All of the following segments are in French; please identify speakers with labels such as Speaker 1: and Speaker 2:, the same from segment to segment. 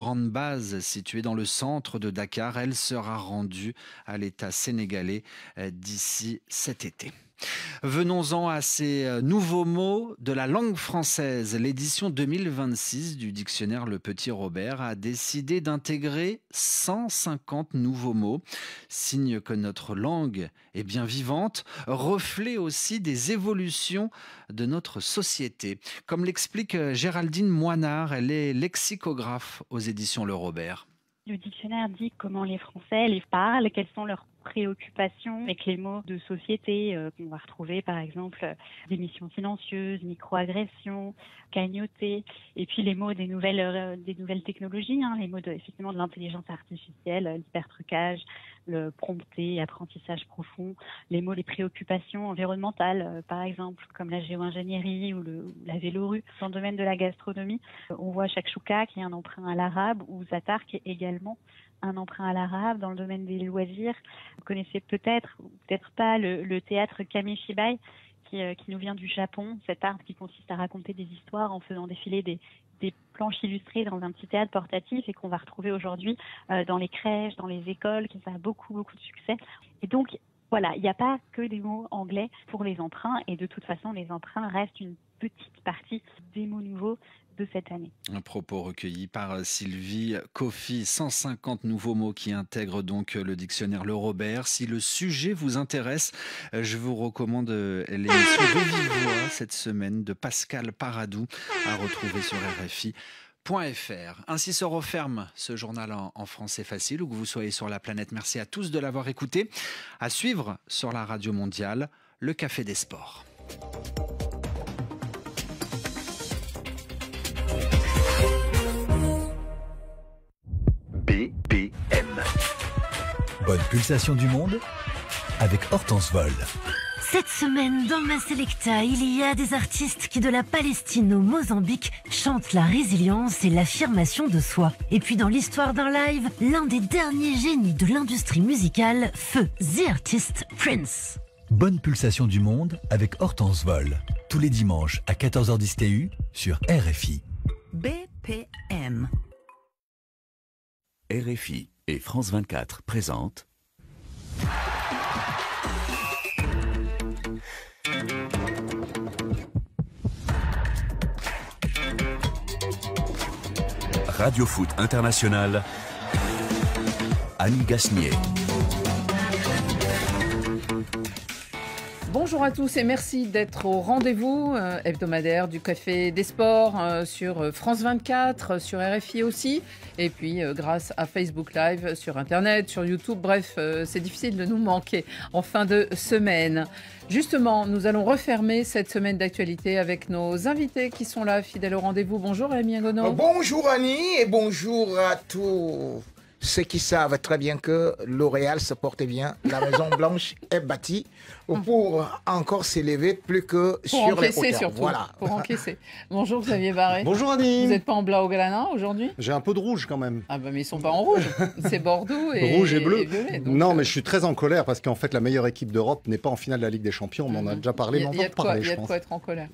Speaker 1: grande base située dans le centre de Dakar. Elle sera rendue à l'État sénégalais d'ici cet été. Venons-en à ces nouveaux mots de la langue française. L'édition 2026 du dictionnaire Le Petit Robert a décidé d'intégrer 150 nouveaux mots, signe que notre langue est bien vivante, reflet aussi des évolutions de notre société. Comme l'explique Géraldine Moinard, elle est lexicographe aux éditions Le Robert.
Speaker 2: Le dictionnaire dit comment les Français les parlent, quelles sont leurs préoccupations avec les mots de société qu'on va retrouver, par exemple, démission silencieuse, microagression, cagnotter, et puis les mots des nouvelles technologies, les mots effectivement de l'intelligence artificielle, l'hypertrucage, le prompter, apprentissage profond, les mots des préoccupations environnementales, par exemple, comme la géo-ingénierie ou la vélorue. Dans le domaine de la gastronomie, on voit shakshuka qui est un emprunt à l'arabe, ou zatar qui est également un emprunt à l'arabe. Dans le domaine des loisirs, vous connaissez peut-être ou peut-être pas le théâtre Kamishibai qui nous vient du Japon, cet art qui consiste à raconter des histoires en faisant défiler des planches illustrées dans un petit théâtre portatif et qu'on va retrouver aujourd'hui dans les crèches, dans les écoles, qui a beaucoup de succès. Et donc, voilà, il n'y a pas que des mots anglais pour les emprunts, et de toute façon, les emprunts restent une petite partie des mots nouveaux de cette année.
Speaker 1: Un propos recueilli par Sylvie Kofi, 150 nouveaux mots qui intègrent donc le dictionnaire Le Robert. Si le sujet vous intéresse, je vous recommande l'émission de Vive Voix cette semaine de Pascal Paradou à retrouver sur RFI.fr. Ainsi se referme ce journal en français facile, où que vous soyez sur la planète. Merci à tous de l'avoir écouté. À suivre sur la radio mondiale, le Café des Sports.
Speaker 3: BPM. Bonne pulsation du monde avec Hortense Vol.
Speaker 4: Cette semaine, dans ma Selecta, il y a des artistes qui, de la Palestine au Mozambique, chantent la résilience et l'affirmation de soi. Et puis dans l'histoire d'un live, l'un des derniers génies de l'industrie musicale, feu The Artist Prince.
Speaker 3: Bonne pulsation du monde avec Hortense Vol. Tous les dimanches à 14h10 TU sur RFI.
Speaker 5: BPM.
Speaker 6: RFI et France 24 présentent Radio Foot International, Annie Gasnier.
Speaker 5: Bonjour à tous et merci d'être au rendez-vous hebdomadaire du Café des Sports sur France 24, sur RFI aussi, et puis grâce à Facebook Live sur Internet, sur YouTube. Bref, c'est difficile de nous manquer en fin de semaine. Justement, nous allons refermer cette semaine d'actualité avec nos invités qui sont là, fidèles au rendez-vous. Bonjour Rémi Ngono.
Speaker 7: Bonjour Annie et bonjour à tous ceux qui savent très bien que L'Oréal se porte bien. La Maison Blanche est bâtie pour encore s'élever plus que
Speaker 5: pour
Speaker 7: sur les
Speaker 5: encaisser
Speaker 7: hauteurs.
Speaker 5: surtout,
Speaker 7: Voilà.
Speaker 5: pour encaisser. Bonjour Xavier Barré.
Speaker 8: Bonjour Annie.
Speaker 5: Vous n'êtes pas en blaugrana aujourd'hui?
Speaker 8: J'ai un peu de rouge quand même.
Speaker 5: Ah bah mais ils sont pas en rouge, c'est Bordeaux et
Speaker 8: Rouge et bleu.
Speaker 5: violet. Donc,
Speaker 8: non, mais je suis très en colère parce qu'en fait la meilleure équipe d'Europe n'est pas en finale de la Ligue des Champions. On en a déjà parlé, mais on va en parler,
Speaker 5: Il y
Speaker 8: je
Speaker 5: a de
Speaker 8: pense.
Speaker 5: quoi être en colère.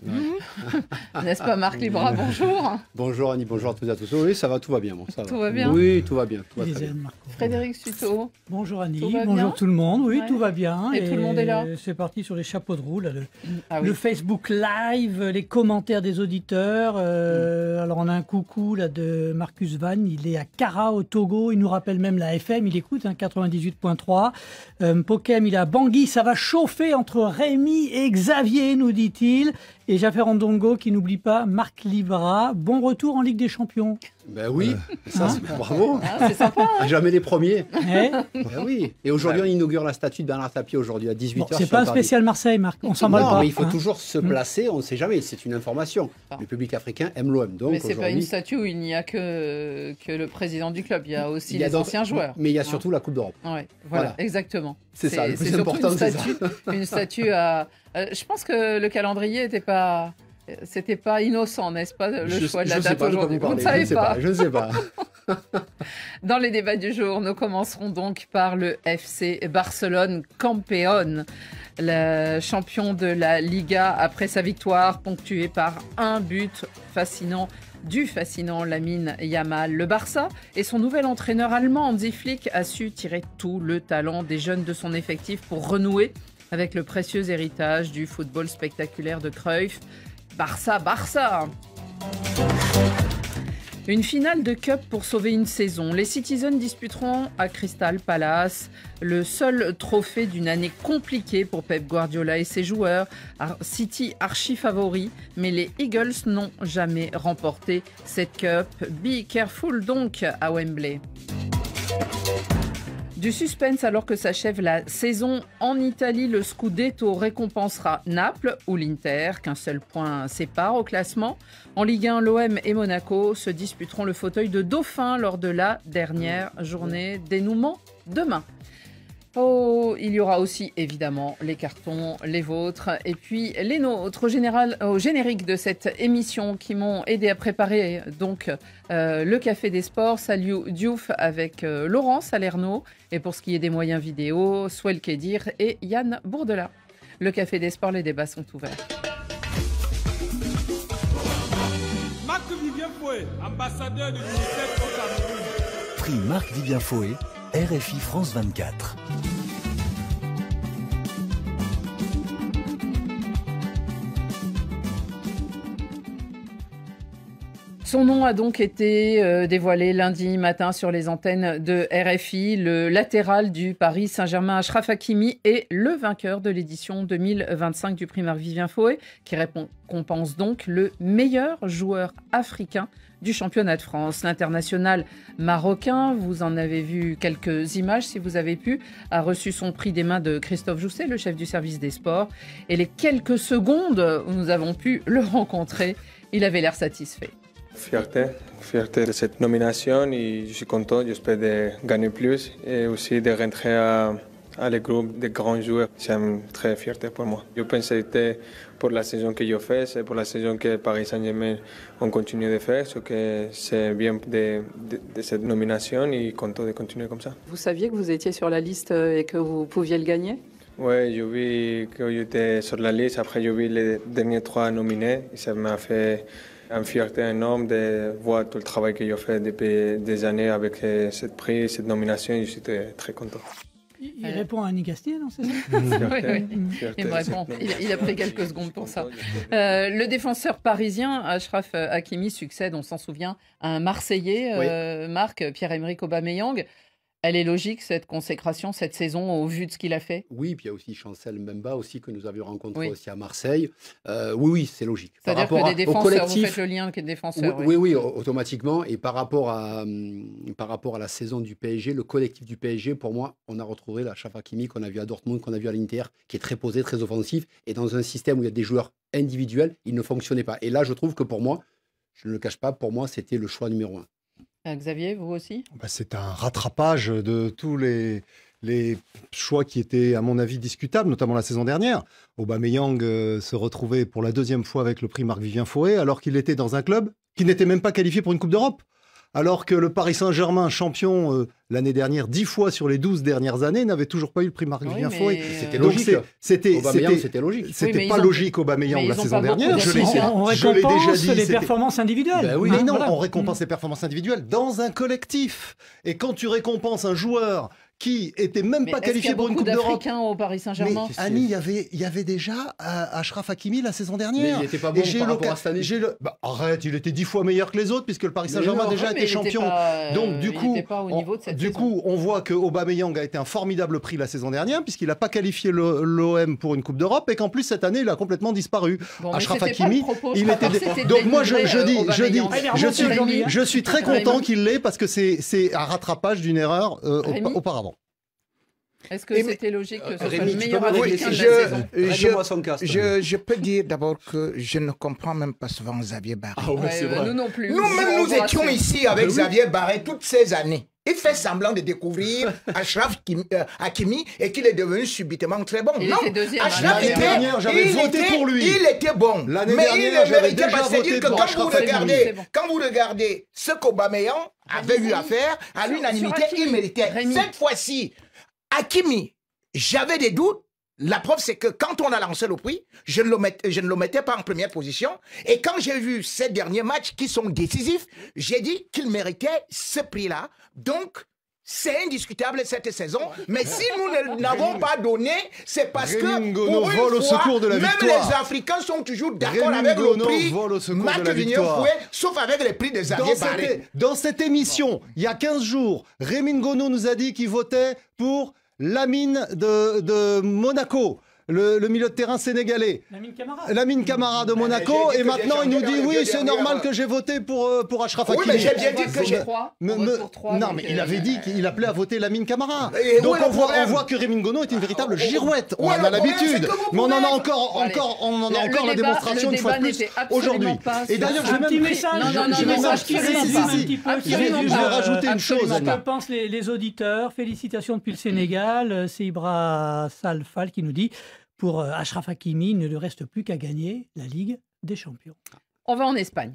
Speaker 5: N'est-ce pas Marc Libra? Bonjour.
Speaker 9: Bonjour Annie, bonjour à toutes et à tous. Oui, ça va, tout va bien. Bon, ça va.
Speaker 5: Tout va bien?
Speaker 9: Oui, tout va bien. Tout va très bien.
Speaker 5: Frédéric Suto.
Speaker 10: Bonjour Annie,
Speaker 5: Tout va
Speaker 10: bonjour
Speaker 5: bien
Speaker 10: tout le monde. Oui,
Speaker 5: Ouais.
Speaker 10: tout va bien.
Speaker 5: Et tout le monde est là.
Speaker 10: C'est parti sur les chapeaux de roue, là,
Speaker 5: Ah oui.
Speaker 10: le Facebook Live, les commentaires des auditeurs. Alors on a un coucou là, de Marcus Van, il est à Kara au Togo, il nous rappelle même la FM, il écoute 98.3. Pokem, il est à Bangui, ça va chauffer entre Rémi et Xavier, nous dit-il. Et Jaffer Andongo qui n'oublie pas Marc Libra. Bon retour en Ligue des Champions.
Speaker 9: Ben oui, ça, c'est bravo.
Speaker 5: Ah, c'est sympa. Hein.
Speaker 9: Jamais les premiers.
Speaker 10: Eh
Speaker 9: Ben oui. Et aujourd'hui, on inaugure la statue de Bernard Tapie aujourd'hui à 18h.
Speaker 10: Bon, c'est pas un spécial Marseille, Marc, on s'en
Speaker 9: Non,
Speaker 10: mêle pas.
Speaker 9: mais il faut
Speaker 10: hein.
Speaker 9: toujours se placer, on ne sait jamais, c'est une information. Le public africain aime l'OM. Donc
Speaker 5: Mais c'est pas une
Speaker 9: aujourd'hui,
Speaker 5: statue où il n'y a que le président du club, il y a aussi
Speaker 9: il y a
Speaker 5: les
Speaker 9: donc-
Speaker 5: anciens joueurs.
Speaker 9: Mais il y a surtout la Coupe d'Europe.
Speaker 5: Ouais, voilà,
Speaker 9: Voilà.
Speaker 5: exactement.
Speaker 9: C'est ça, le plus
Speaker 5: surtout
Speaker 9: important, c'est ça.
Speaker 5: Une statue à... je pense que le calendrier n'était pas... C'était pas innocent, n'est-ce pas, le choix de la
Speaker 9: je sais
Speaker 5: date
Speaker 9: pas de quoi
Speaker 5: aujourd'hui. Vous ne
Speaker 9: parlez,
Speaker 5: savez
Speaker 9: je ne sais
Speaker 5: pas.
Speaker 9: Je ne sais pas.
Speaker 5: Dans les débats du jour, nous commencerons donc par le FC Barcelone Campeón, le champion de la Liga après sa victoire ponctuée par un but fascinant du fascinant Lamine Yamal. Le Barça et son nouvel entraîneur allemand Hansi Flick a su tirer tout le talent des jeunes de son effectif pour renouer avec le précieux héritage du football spectaculaire de Cruyff. Barça, Barça! Une finale de Cup pour sauver une saison. Les Citizens disputeront à Crystal Palace le seul trophée d'une année compliquée pour Pep Guardiola et ses joueurs. City archi favori, mais les Eagles n'ont jamais remporté cette Cup. Be careful donc à Wembley. Du suspense alors que s'achève la saison en Italie. Le Scudetto récompensera Naples ou l'Inter, qu'un seul point sépare au classement. En Ligue 1, l'OM et Monaco se disputeront le fauteuil de dauphin lors de la dernière journée. Dénouement demain. Oh, il y aura aussi évidemment les cartons, les vôtres et puis les nôtres au générique de cette émission qui m'ont aidé à préparer donc le Café des Sports. Salut Diouf avec Laurent Salerno et pour ce qui est des moyens vidéo, Swell Kedir et Yann Bourdela. Le Café des Sports, les débats sont ouverts.
Speaker 11: Marc-Vivien Foué, ambassadeur du ministère au Cameroun.
Speaker 3: Prix Marc-Vivien Foué, RFI France 24.
Speaker 5: Son nom a donc été dévoilé lundi matin sur les antennes de RFI. Le latéral du Paris Saint-Germain, Achraf Hakimi, est le vainqueur de l'édition 2025 du prix Marc-Vivien Foué, qui récompense donc le meilleur joueur africain du championnat de France. L'international marocain, vous en avez vu quelques images si vous avez pu, a reçu son prix des mains de Christophe Jousset, le chef du service des sports. Et les quelques secondes où nous avons pu le rencontrer, il avait l'air satisfait.
Speaker 12: Fierté de cette nomination et je suis content, j'espère de gagner plus et aussi de rentrer à le groupe des grands joueurs. C'est une très fierté pour moi. Je pense que c'était pour la saison que je fais, c'est pour la saison que Paris Saint-Germain on continue de faire, ce que c'est bien de cette nomination et content de continuer comme ça.
Speaker 5: Vous saviez que vous étiez sur la liste et que vous pouviez le gagner?
Speaker 12: Oui, j'ai vu que j'étais sur la liste, après j'ai vu les derniers 3 nominés et ça m'a fait une fierté énorme de voir tout le travail que j'ai fait depuis des années avec cette prix, cette nomination. Je suis très content.
Speaker 10: Il répond à Annie Gastier, non, c'est ça?
Speaker 5: Oui. Il me répond. Il a pris quelques secondes pour ça. Le défenseur parisien, Achraf Hakimi, succède, on s'en souvient, à un Marseillais, Marc, Pierre-Emerick Aubameyang. Elle est logique, cette consécration, cette saison, au vu de ce qu'il a fait?
Speaker 9: Oui, puis il y a aussi Chancel Mbemba aussi, que nous avions rencontré aussi à Marseille. Oui, c'est logique.
Speaker 5: C'est-à-dire que des défenseurs, vous faites le lien avec les défenseurs.
Speaker 9: Oui, automatiquement. Et par rapport à la saison du PSG, le collectif du PSG, pour moi, on a retrouvé Achraf Hakimi qu'on a vu à Dortmund, qu'on a vu à l'Inter, qui est très posé, très offensif. Et dans un système où il y a des joueurs individuels, il ne fonctionnait pas. Et là, je trouve que pour moi, je ne le cache pas, pour moi, c'était le choix numéro 1.
Speaker 5: Xavier, vous aussi?
Speaker 8: C'est un rattrapage de tous les choix qui étaient, à mon avis, discutables, notamment la saison dernière. Aubameyang se retrouvait pour la 2e fois avec le prix Marc-Vivien Foué, alors qu'il était dans un club qui n'était même pas qualifié pour une Coupe d'Europe. Alors que le Paris Saint-Germain, champion l'année dernière 10 fois sur les 12 dernières années, n'avait toujours pas eu le prix Marc-Vivien Foué.
Speaker 9: C'était logique.
Speaker 8: C'était
Speaker 9: logique.
Speaker 8: C'était pas logique Aubameyang la saison dernière.
Speaker 10: On récompense les performances individuelles.
Speaker 8: Oui, mais non, on récompense les performances individuelles dans un collectif. Et quand tu récompenses un joueur qui était même pas qualifié pour une Coupe d'Europe.
Speaker 5: Africains au Paris Saint-Germain.
Speaker 8: Mais Annie, il y avait déjà Achraf Hakimi la saison dernière.
Speaker 9: Mais il n'était pas bon par rapport à cette année.
Speaker 8: Arrête, il était 10 fois meilleur que les autres puisque le Paris Saint-Germain a déjà été champion. Donc du coup, on voit que Aubameyang a été un formidable prix la saison dernière puisqu'il n'a pas qualifié l'OM pour une Coupe d'Europe et qu'en plus cette année il a complètement disparu. Achraf Hakimi, il était. Donc moi je suis très content qu'il l'ait parce que c'est un rattrapage d'une erreur auparavant.
Speaker 5: Est-ce que c'était logique que ce soit le meilleur africain de la saison?
Speaker 7: Je peux dire d'abord que je ne comprends même pas souvent Xavier Barré.
Speaker 5: Nous non plus.
Speaker 7: Nous-mêmes, nous étions ici avec Xavier Barré toutes ces années. Il fait semblant de découvrir Achraf Hakimi et qu'il est devenu subitement très bon.
Speaker 5: Il était deuxième.
Speaker 8: L'année dernière, j'avais voté pour lui.
Speaker 7: Il était bon.
Speaker 8: L'année dernière, j'avais déjà voté pour Achraf Hakimi.
Speaker 7: Quand vous regardez ce qu'Aubameyang avait eu à faire, à l'unanimité, il méritait. Cette fois-ci, Hakimi, j'avais des doutes. La preuve, c'est que quand on a lancé le prix, je ne le mettais pas en première position. Et quand j'ai vu ces derniers matchs qui sont décisifs, j'ai dit qu'il méritait ce prix-là. Donc, c'est indiscutable cette saison. Mais si nous ne l'avons pas donné, c'est parce que pour une fois, même les Africains sont toujours d'accord avec le prix Marc Vignon Foué, sauf avec les prix des Xavier Barré.
Speaker 8: Dans cette émission, il y a 15 jours, Rémi Ngono nous a dit qu'il votait pour Lamine de Monaco. Le milieu de terrain sénégalais. Lamine Camara de Monaco. Et maintenant, il nous dit oui, c'est normal que j'ai voté pour Achraf Hakimi.
Speaker 7: Oui, mais j'ai bien dit que j'ai...
Speaker 8: Non, mais il avait dit qu'il appelait à voter Lamine Camara. Donc on voit que Rémi Ngono est une véritable girouette. On en a l'habitude. Mais on en a encore la démonstration une fois de plus aujourd'hui. Et d'ailleurs, je vais même rajouter une chose.
Speaker 10: Que pensent les auditeurs? Félicitations depuis le Sénégal. C'est Ibra Salfal qui nous dit: pour Achraf Hakimi, il ne lui reste plus qu'à gagner la Ligue des Champions.
Speaker 5: On va en Espagne.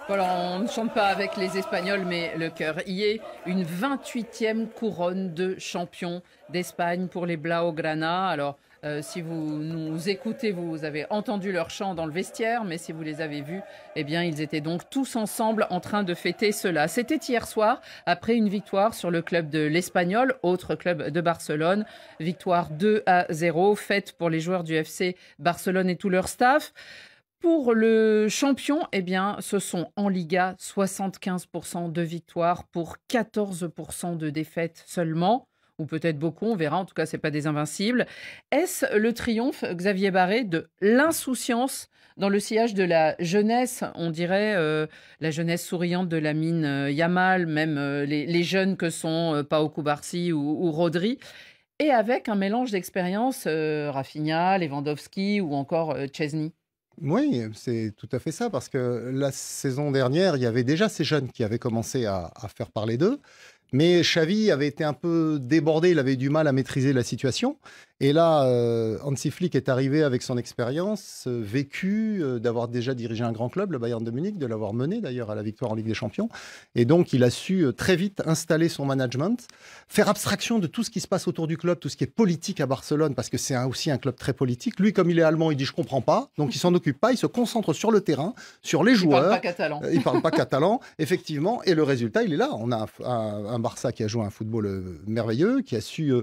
Speaker 5: Voilà, on ne chante pas avec les Espagnols, mais le cœur y est. Une 28e couronne de champion d'Espagne pour les Blaugrana. Alors, si vous nous écoutez, vous avez entendu leur chant dans le vestiaire, mais si vous les avez vus, eh bien, ils étaient donc tous ensemble en train de fêter cela. C'était hier soir, après une victoire sur le club de l'Espagnol, autre club de Barcelone. Victoire 2-0, faite pour les joueurs du FC Barcelone et tout leur staff. Pour le champion, eh bien, ce sont en Liga 75% de victoires pour 14% de défaites seulement, ou peut-être beaucoup, on verra, en tout cas, ce n'est pas des invincibles. Est-ce le triomphe, Xavier Barré, de l'insouciance dans le sillage de la jeunesse, on dirait la jeunesse souriante de Lamine Yamal, même les jeunes que sont Pau Cubarsí ou Rodri, et avec un mélange d'expérience, Rafinha, Lewandowski ou encore Chesney?
Speaker 8: Oui, c'est tout à fait ça, parce que la saison dernière, il y avait déjà ces jeunes qui avaient commencé à faire parler d'eux, mais Xavi avait été un peu débordé, il avait du mal à maîtriser la situation. Et là, Hansi Flick est arrivé avec son expérience, vécu, d'avoir déjà dirigé un grand club, le Bayern de Munich, de l'avoir mené d'ailleurs à la victoire en Ligue des Champions. Et donc, il a su très vite installer son management, faire abstraction de tout ce qui se passe autour du club, tout ce qui est politique à Barcelone, parce que c'est aussi un club très politique. Lui, comme il est allemand, il dit « je comprends pas ». Donc, il s'en occupe pas, il se concentre sur le terrain, sur les joueurs.
Speaker 5: Il parle pas catalan.
Speaker 8: Il parle pas catalan, effectivement. Et le résultat, il est là. On a un Barça qui a joué un football merveilleux, qui a su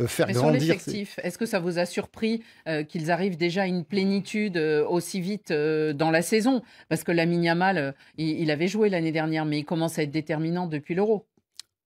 Speaker 8: faire
Speaker 5: Mais
Speaker 8: grandir...
Speaker 5: sur l'effectif, est-ce que ça vous a surpris qu'ils arrivent déjà à une plénitude aussi vite dans la saison? Parce que Lamine Yamal, il avait joué l'année dernière, mais il commence à être déterminant depuis l'Euro.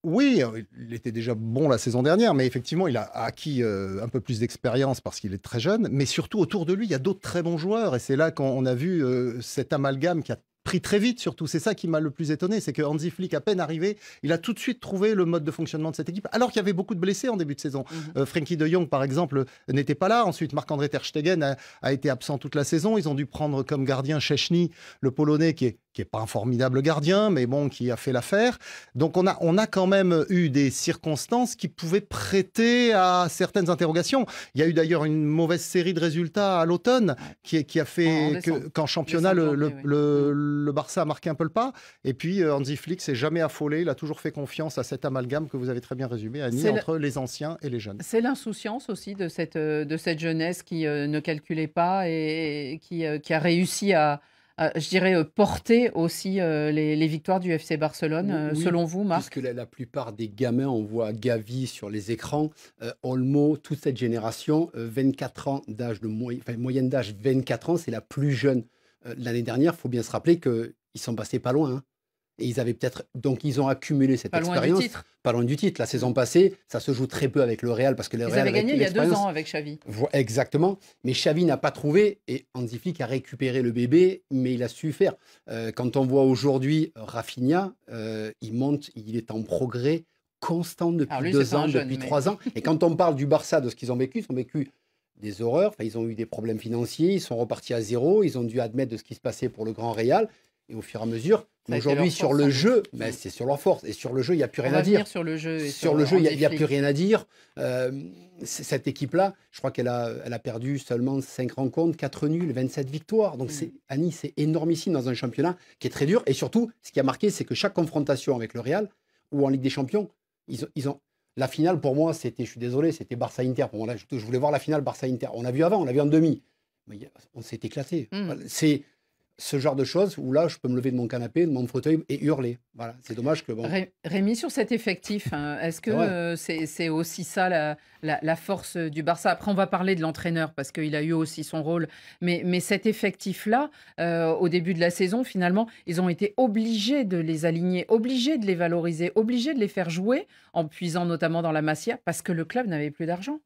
Speaker 8: Oui, il était déjà bon la saison dernière, mais effectivement, il a acquis un peu plus d'expérience parce qu'il est très jeune. Mais surtout, autour de lui, il y a d'autres très bons joueurs. Et c'est là qu'on a vu cet amalgame qui a pris très vite, surtout. C'est ça qui m'a le plus étonné, c'est que Hansi Flick, à peine arrivé, il a tout de suite trouvé le mode de fonctionnement de cette équipe, alors qu'il y avait beaucoup de blessés en début de saison. Frenkie de Jong, par exemple, n'était pas là. Ensuite, Marc-André Ter Stegen a été absent toute la saison. Ils ont dû prendre comme gardien Szczęsny, le Polonais, qui est pas un formidable gardien, mais bon, qui a fait l'affaire. Donc, on a quand même eu des circonstances qui pouvaient prêter à certaines interrogations. Il y a eu d'ailleurs une mauvaise série de résultats à l'automne qui a fait qu'en championnat, le Barça a marqué un peu le pas. Et puis, Hansi Flick s'est jamais affolé. Il a toujours fait confiance à cet amalgame que vous avez très bien résumé, Annie, entre les anciens et les jeunes.
Speaker 5: C'est l'insouciance aussi de cette jeunesse qui ne calculait pas et qui a réussi à je dirais, porter aussi les victoires du FC Barcelone,
Speaker 9: oui,
Speaker 5: selon vous, Marc?
Speaker 9: Puisque la plupart des gamins, on voit Gavi sur les écrans, Olmo, toute cette génération, 24 ans d'âge, moyenne d'âge 24 ans, c'est la plus jeune. L'année dernière, il faut bien se rappeler qu'ils sont passés pas loin. Hein. Et ils avaient peut-être. Donc, ils ont accumulé cette expérience. Pas loin du titre. La saison passée, ça se joue très peu avec le Real. Parce que le
Speaker 5: Real
Speaker 9: avaient
Speaker 5: gagné il y a 2 ans avec Xavi.
Speaker 9: Exactement. Mais Xavi n'a pas trouvé. Et Hansi Flick a récupéré le bébé, mais il a su faire. Quand on voit aujourd'hui Rafinha, il monte, il est en progrès constant depuis 2 ans, depuis 3 ans. Et quand on parle du Barça, de ce qu'ils ont vécu des horreurs. Enfin, ils ont eu des problèmes financiers. Ils sont repartis à zéro. Ils ont dû admettre de ce qui se passait pour le Grand Real. Et au fur et à mesure,
Speaker 5: Ça a été
Speaker 9: aujourd'hui,
Speaker 5: leur
Speaker 9: sur
Speaker 5: force,
Speaker 9: le
Speaker 5: en
Speaker 9: jeu, c'est sur leur force. Et sur le jeu, il n'y a plus
Speaker 5: On
Speaker 9: rien
Speaker 5: va
Speaker 9: à dire.
Speaker 5: venir sur le jeu. Et
Speaker 9: Sur le jeu, il n'y a
Speaker 5: Hansi
Speaker 9: plus
Speaker 5: Flick.
Speaker 9: rien à dire. Cette équipe-là, je crois qu'elle a perdu seulement 5 rencontres, 4 nuls, 27 victoires. Donc, Annie, c'est énormissime dans un championnat qui est très dur. Et surtout, ce qui a marqué, c'est que chaque confrontation avec le Real ou en Ligue des Champions, ils ont... La finale, pour moi, je suis désolé, c'était Barça-Inter. Pour moi, là, je voulais voir la finale Barça-Inter. On l'a vu avant, on l'a vu en demi. Mais on s'est éclaté. C'est ce genre de choses où là, je peux me lever de mon canapé, de mon fauteuil et hurler. Voilà, c'est dommage que... Bon.
Speaker 5: Rémi, sur cet effectif, hein, est-ce que c'est aussi ça la force du Barça? Après, on va parler de l'entraîneur parce qu'il a eu aussi son rôle. Mais cet effectif-là, au début de la saison, finalement, ils ont été obligés de les aligner, obligés de les valoriser, obligés de les faire jouer en puisant notamment dans la Masia parce que le club n'avait plus d'argent.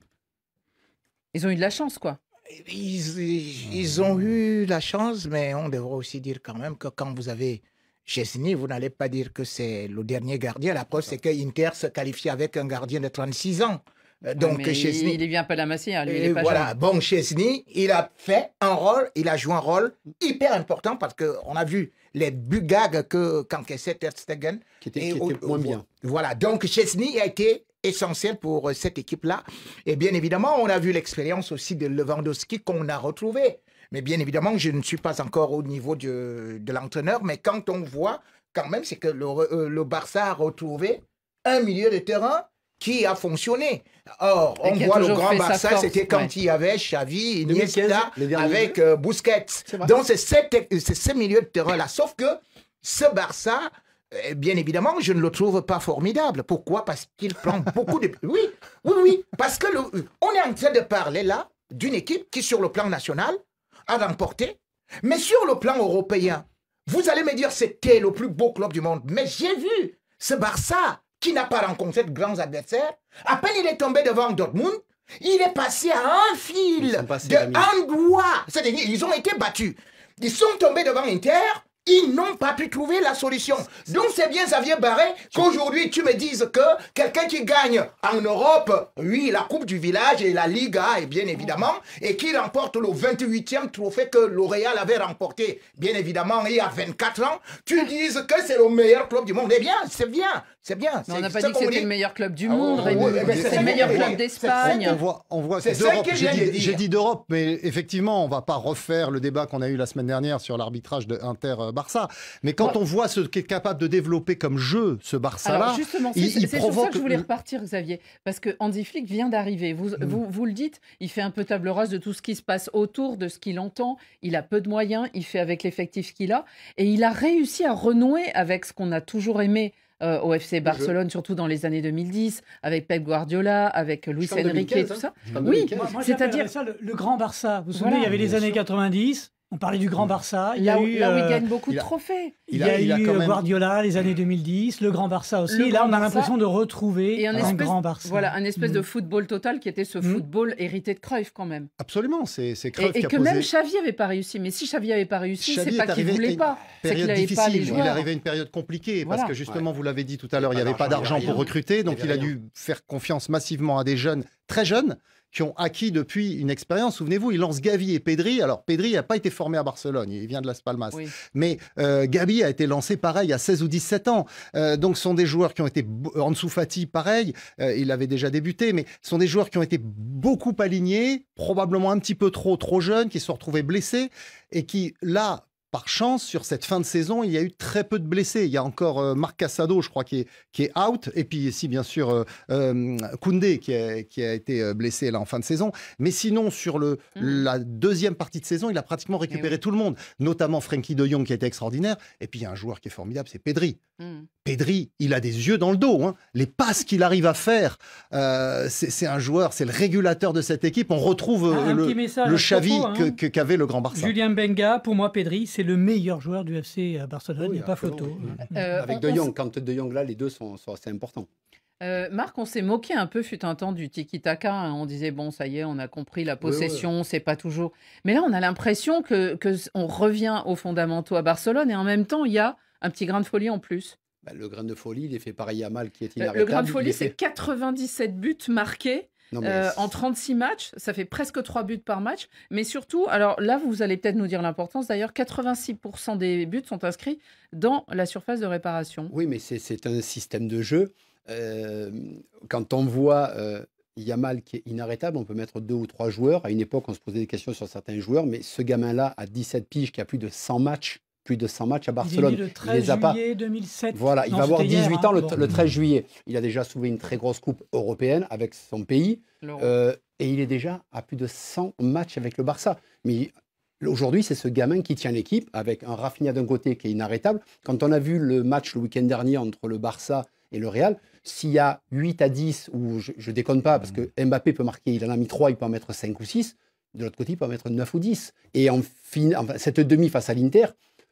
Speaker 5: Ils ont eu de la chance, quoi.
Speaker 7: Ils ont eu la chance, mais on devrait aussi dire quand même que quand vous avez Chesney, vous n'allez pas dire que c'est le dernier gardien. La preuve, c'est que Inter se qualifie avec un gardien de 36 ans. Donc, Chesney,
Speaker 5: il est bien pas de la Masia, lui, il est pas
Speaker 7: voilà,
Speaker 5: jeune.
Speaker 7: bon, Chesney, il a fait un rôle, il a joué un rôle hyper important parce qu'on a vu les buts gags qu'encaissait Ter Stegen.
Speaker 9: Qui était moins bien.
Speaker 7: Voilà, donc Chesney a été essentiel pour cette équipe-là. Et bien évidemment, on a vu l'expérience aussi de Lewandowski qu'on a retrouvé. Mais bien évidemment, je ne suis pas encore au niveau de l'entraîneur. Mais quand on voit, quand même, c'est que le Barça a retrouvé un milieu de terrain qui a fonctionné. Or, on voit le grand Barça, c'était quand il y avait Xavi, Iniesta, avec Busquets. Donc, c'est ce milieu de terrain-là. Sauf que ce Barça... bien évidemment, je ne le trouve pas formidable. Pourquoi? Parce qu'il prend beaucoup de... Oui. Parce que on est en train de parler là d'une équipe qui, sur le plan national, a remporté. Mais sur le plan européen, vous allez me dire c'était le plus beau club du monde. Mais j'ai vu ce Barça qui n'a pas rencontré de grands adversaires. À peine il est tombé devant Dortmund, il est passé à un fil de un doigt. C'est-à-dire ils ont été battus. Ils sont tombés devant Inter. Ils n'ont pas pu trouver la solution. Donc c'est bien Xavier Barré qu'aujourd'hui tu me dises que quelqu'un qui gagne en Europe, oui, la Coupe du Village et la Liga, et bien évidemment, et qui remporte le 28e trophée que le Real avait remporté, bien évidemment, il y a 24 ans, tu dises que c'est le meilleur club du monde. Eh bien, c'est bien. C'est bien.
Speaker 5: Mais on n'a pas dit que c'était le meilleur club du monde, Rémi. C'est le meilleur club d'Espagne.
Speaker 8: On voit
Speaker 7: c'est ça que
Speaker 8: j'ai dit d'Europe, mais effectivement, on ne va pas refaire le débat qu'on a eu la semaine dernière sur l'arbitrage de Inter-Barça. Mais quand on voit ce qu'est capable de développer comme jeu ce Barça-là,
Speaker 5: alors justement, c'est sur ça que je voulais repartir, Xavier, parce que Hansi Flick vient d'arriver. Vous le dites, il fait un peu table rase de tout ce qui se passe autour, de ce qu'il entend. Il a peu de moyens, il fait avec l'effectif qu'il a, et il a réussi à renouer avec ce qu'on a toujours aimé. Au FC Barcelone, surtout dans les années 2010, avec Pep Guardiola, avec Luis Enrique et tout ça.
Speaker 10: Oui, c'est-à-dire ça le grand Barça. Vous vous souvenez, il y avait les années 90. On parlait du grand Barça.
Speaker 5: Là où il gagne beaucoup de trophées.
Speaker 10: Il y a eu Guardiola, les années 2010, le grand Barça aussi. Et là, on a l'impression de retrouver un grand Barça.
Speaker 5: Voilà, un espèce de football total qui était ce football hérité de Cruyff quand même.
Speaker 8: Absolument, c'est Cruyff qui a
Speaker 5: posé... Et que même Xavi n'avait pas réussi. Mais si Xavi n'avait pas réussi, c'est pas qu'il ne voulait pas. C'est qu'il n'avait pas les joueurs.
Speaker 8: Il est arrivé à une période compliquée parce que justement, vous l'avez dit tout à l'heure, il n'y avait pas d'argent pour recruter. Donc il a dû faire confiance massivement à des jeunes, très jeunes, qui ont acquis depuis une expérience. Souvenez-vous, il lance Gavi et Pedri. Alors, Pedri n'a pas été formé à Barcelone, il vient de Las Palmas. Oui. Mais Gavi a été lancé pareil à 16 ou 17 ans. Donc, ce sont des joueurs qui ont été... Ansu Fati, pareil, il avait déjà débuté, mais ce sont des joueurs qui ont été beaucoup alignés, probablement un petit peu trop jeunes, qui se sont retrouvés blessés et qui, là... Par chance, sur cette fin de saison, il y a eu très peu de blessés. Il y a encore Marc Casado, je crois, qui est out. Et puis ici, bien sûr, Koundé, qui a été blessé là en fin de saison. Mais sinon, sur la deuxième partie de saison, il a pratiquement récupéré tout le monde, notamment Frenkie de Jong, qui a été extraordinaire. Et puis, il y a un joueur qui est formidable, c'est Pedri. Pedri, il a des yeux dans le dos. Hein. Les passes qu'il arrive à faire, c'est un joueur, c'est le régulateur de cette équipe. On retrouve le Xavi qu'avait le grand Barça.
Speaker 10: Julien Benga, pour moi, Pedri, c'est le meilleur joueur du FC Barcelone, il n'y a pas photo.
Speaker 9: Avec De Jong, quand De Jong là, les deux sont assez importants.
Speaker 5: Marc, on s'est moqué un peu, fut un temps, du tiki-taka. Hein. On disait, bon, ça y est, on a compris la possession, c'est pas toujours... Mais là, on a l'impression qu'on revient aux fondamentaux à Barcelone et en même temps, il y a un petit grain de folie en plus.
Speaker 9: Le grain de folie, il est fait par Yamal qui est inarrêtable.
Speaker 5: Le grain de folie, c'est 97 buts marqués
Speaker 9: Non, mais
Speaker 5: En 36 matchs, ça fait presque 3 buts par match. Mais surtout, alors là, vous allez peut-être nous dire l'importance. D'ailleurs, 86% des buts sont inscrits dans la surface de réparation.
Speaker 9: Oui, mais c'est un système de jeu. Quand on voit Yamal qui est inarrêtable, on peut mettre 2 ou 3 joueurs. À une époque, on se posait des questions sur certains joueurs, mais ce gamin-là, à 17 piges, qui a plus de 100 matchs à Barcelone.
Speaker 10: Il est né le 13 juillet 2007.
Speaker 9: Voilà, il va avoir 18 ans le 13 juillet. Il a déjà soulevé une très grosse coupe européenne avec son pays. Et il est déjà à plus de 100 matchs avec le Barça. Mais aujourd'hui, c'est ce gamin qui tient l'équipe, avec un Rafinha d'un côté qui est inarrêtable. Quand on a vu le match le week-end dernier entre le Barça et le Real, s'il y a 8 à 10, ou je déconne pas, parce que Mbappé peut marquer, il en a mis 3, il peut en mettre 5 ou 6. De l'autre côté, il peut en mettre 9 ou 10. Et cette demi face à l'Inter,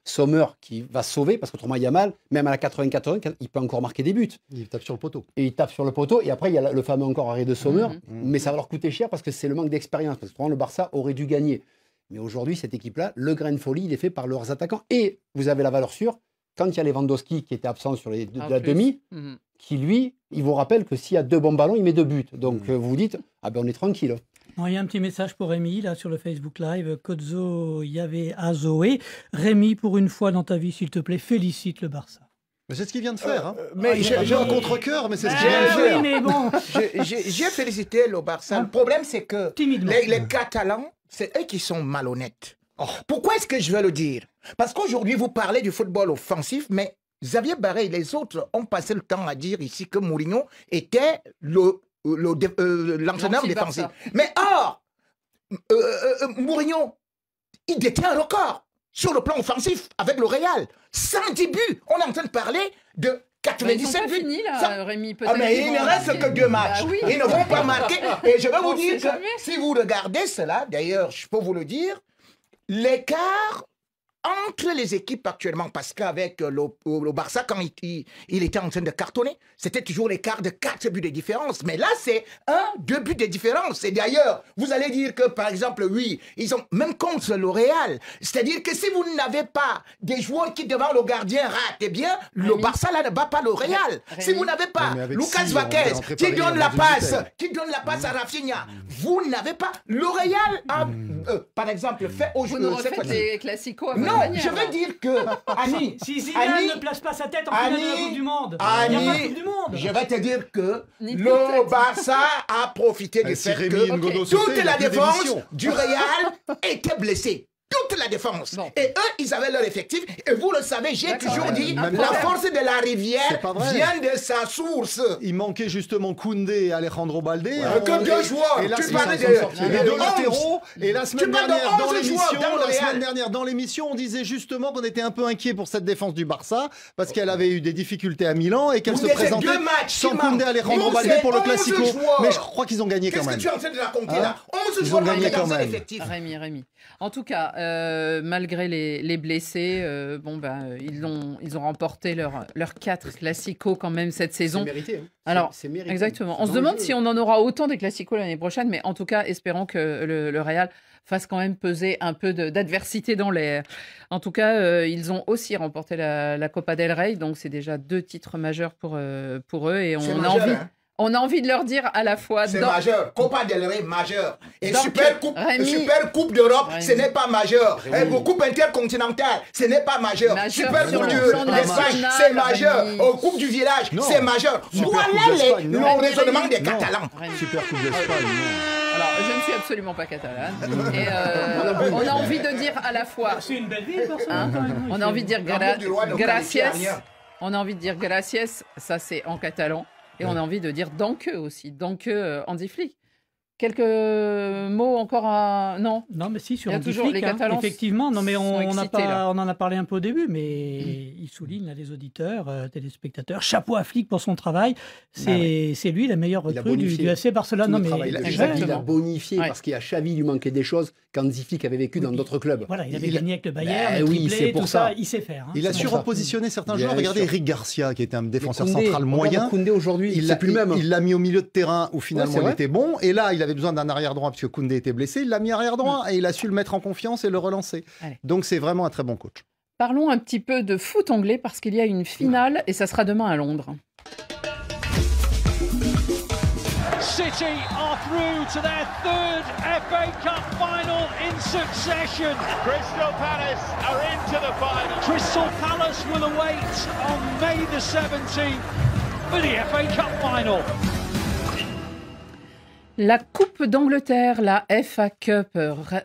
Speaker 9: Sommer qui va sauver, parce qu'autrement Yamal, même à la 94, il peut encore marquer des buts.
Speaker 8: Il tape sur le poteau.
Speaker 9: Et il tape sur le poteau, et après il y a le fameux encore arrêt de Sommer, mais ça va leur coûter cher parce que c'est le manque d'expérience, parce que le Barça aurait dû gagner. Mais aujourd'hui, cette équipe-là, le grain de folie, il est fait par leurs attaquants. Et vous avez la valeur sûre, quand il y a Lewandowski qui était absent sur la demi, qui lui, il vous rappelle que s'il y a 2 bons ballons, il met 2 buts. Donc vous vous dites, ah ben on est tranquille.
Speaker 10: Il y a un petit message pour Rémi, là, sur le Facebook Live. Kodzo Yave Azoé. Rémi, pour une fois dans ta vie, s'il te plaît, félicite le Barça.
Speaker 8: Mais c'est ce qu'il vient de faire.
Speaker 7: Mais
Speaker 8: j'ai un contre-cœur, mais c'est ce qu'il vient de faire.
Speaker 10: Oui, mais bon.
Speaker 7: J'ai félicité le Barça. Le problème, c'est que les Catalans, c'est eux qui sont malhonnêtes. Pourquoi est-ce que je veux le dire? Parce qu'aujourd'hui, vous parlez du football offensif, mais Xavier Barré et les autres ont passé le temps à dire ici que Mourinho était l'entraîneur défensif. Mais Mourinho, il détient un record sur le plan offensif avec le Real. 110 buts. On est en train de parler de 97 buts.
Speaker 5: Fini, là, Rémi,
Speaker 7: mais il ne reste que 2 matchs.
Speaker 5: Oui.
Speaker 7: Ils ne vont pas marquer. Et je vais vous dire que si vous regardez cela, d'ailleurs, je peux vous le dire, l'écart entre les équipes actuellement, parce qu'avec le Barça, quand il était en train de cartonner, c'était toujours l'écart de 4 buts de différence. Mais là, c'est 2 buts de différence. Et d'ailleurs, vous allez dire que, par exemple, oui, ils ont même contre le Real. C'est-à-dire que si vous n'avez pas des joueurs qui, devant le gardien, ratent, eh bien, le Barça, là, ne bat pas le Real. Si vous n'avez pas Lucas Vázquez qui donne la passe, à Rafinha, vous n'avez pas le Real, par exemple, fait aujourd'hui.
Speaker 5: Vous nous refaites les classicos à
Speaker 7: Non, je veux dire que Annie,
Speaker 10: si Zidane ne place pas sa tête en finale de la Coupe du Monde, il n'y a pas de Coupe du Monde.
Speaker 7: Je vais te dire que le Barça a profité du fait que toute la défense du Real était blessée. Toute la défense. Et eux, ils avaient leur effectif. Et vous le savez, j'ai toujours dit, la force de la rivière vient de sa source.
Speaker 8: Il manquait justement Koundé et Alejandro Baldé.
Speaker 7: Que 2 joueurs.
Speaker 8: Tu parlais de latéraux. Et la semaine dernière, dans l'émission, on disait justement qu'on était un peu inquiet pour cette défense du Barça, parce qu'elle avait eu des difficultés à Milan et qu'elle se présentait sans Koundé et Alejandro Baldé pour le Classico. Mais je crois qu'ils ont gagné quand même.
Speaker 7: Qu'est-ce que tu es en train de raconter là? 11 joueurs dans leur effectif.
Speaker 5: Rémi. En tout cas, malgré les blessés, ils ont remporté leurs 4 classicos quand même cette saison.
Speaker 9: C'est mérité.
Speaker 5: Alors,
Speaker 9: c'est mérité.
Speaker 5: Exactement. On se demande si on en aura autant des classicos l'année prochaine, mais en tout cas, espérons que le Real fasse quand même peser un peu d'adversité dans l'air. En tout cas, ils ont aussi remporté la Copa del Rey, donc c'est déjà 2 titres majeurs pour eux, et on a envie de leur dire à la fois...
Speaker 7: C'est majeur. Copa del Rey, majeur. Et Super Coupe d'Europe, ce n'est pas majeur. Et Coupe intercontinentale, ce n'est pas majeur. Super Coupe d'Espagne, c'est majeur. Coupe du village, c'est majeur. Voilà le raisonnement des Catalans.
Speaker 8: Super Coupe d'Espagne,
Speaker 5: Alors, je ne suis absolument pas catalane. Et on a envie de dire à la fois...
Speaker 10: C'est une belle ville, personne.
Speaker 5: On a envie de dire gracias. On a envie de dire gracias, ça c'est en catalan. Et on a envie de dire danke aussi. Danke Hansi Flick. Quelques mots encore à... Non,
Speaker 10: mais si, sur
Speaker 5: Hansi Flick,
Speaker 10: effectivement. Non, mais on en a parlé un peu au début, mais il souligne, là, les auditeurs, téléspectateurs, chapeau à Flick pour son travail. C'est lui la meilleure recrue du FC Barcelone. Non, mais
Speaker 9: il a bonifié parce qu'il y a Xavi, il lui manquait des choses qu'Hansi Flick avait vécu dans d'autres clubs.
Speaker 10: Voilà, il avait gagné avec le Bayern, oui, c'est pour ça. Il sait faire.
Speaker 8: Il a su repositionner certains joueurs. Regardez Eric Garcia, qui était un défenseur central moyen.
Speaker 9: Koundé aujourd'hui, c'est plus le même.
Speaker 8: Il l'a mis au milieu de terrain où finalement il était bon. Et là, il avait besoin d'un arrière droit puisque Koundé était blessé, il l'a mis arrière droit et il a su le mettre en confiance et le relancer. Donc c'est vraiment un très bon coach.
Speaker 5: Parlons un petit peu de foot anglais parce qu'il y a une finale et ça sera demain à Londres.
Speaker 13: City are through to their third FA Cup final in succession. Crystal Palace are into the final. Crystal Palace will await on May the 17th for the FA Cup final.
Speaker 5: La Coupe d'Angleterre, la FA Cup,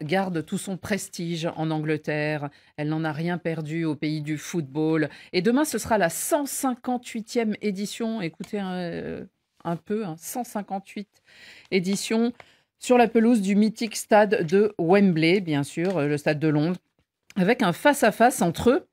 Speaker 5: garde tout son prestige en Angleterre. Elle n'en a rien perdu au pays du football. Et demain, ce sera la 158e édition. Écoutez un peu, 158 éditions sur la pelouse du mythique stade de Wembley, bien sûr, le stade de Londres, avec un face-à-face entre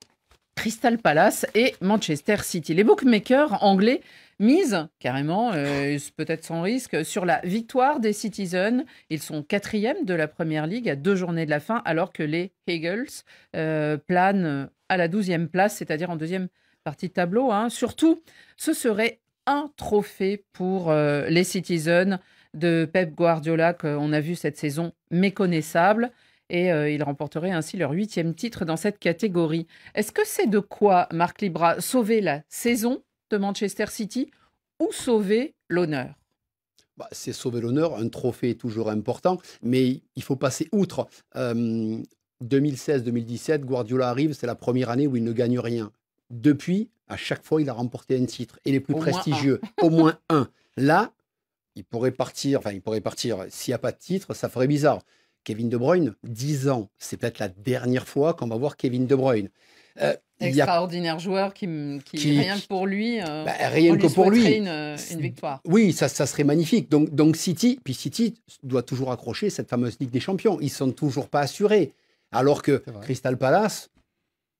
Speaker 5: Crystal Palace et Manchester City. Les bookmakers anglais misent carrément, peut-être sans risque, sur la victoire des Citizens. Ils sont 4e de la Première Ligue à 2 journées de la fin, alors que les Eagles planent à la 12e place, c'est-à-dire en deuxième partie de tableau. Surtout, ce serait un trophée pour les Citizens de Pep Guardiola, qu'on a vu cette saison méconnaissable. Et ils remporteraient ainsi leur 8e titre dans cette catégorie. Est-ce que c'est de quoi, Marc Libra, sauver la saison de Manchester City ou sauver l'honneur?
Speaker 9: C'est sauver l'honneur, un trophée est toujours important, mais il faut passer outre. 2016-2017, Guardiola arrive, c'est la première année où il ne gagne rien. Depuis, à chaque fois, il a remporté un titre, et les plus prestigieux, au moins un. Là, il pourrait partir, s'il n'y a pas de titre, ça ferait bizarre. Kevin De Bruyne, 10 ans, c'est peut-être la dernière fois qu'on va voir Kevin De Bruyne.
Speaker 5: Extraordinaire joueur qui rien que pour lui,
Speaker 9: rien que pour lui,
Speaker 5: une victoire.
Speaker 9: Oui, ça serait magnifique. Donc City doit toujours accrocher cette fameuse Ligue des Champions. Ils ne sont toujours pas assurés. Alors que Crystal Palace,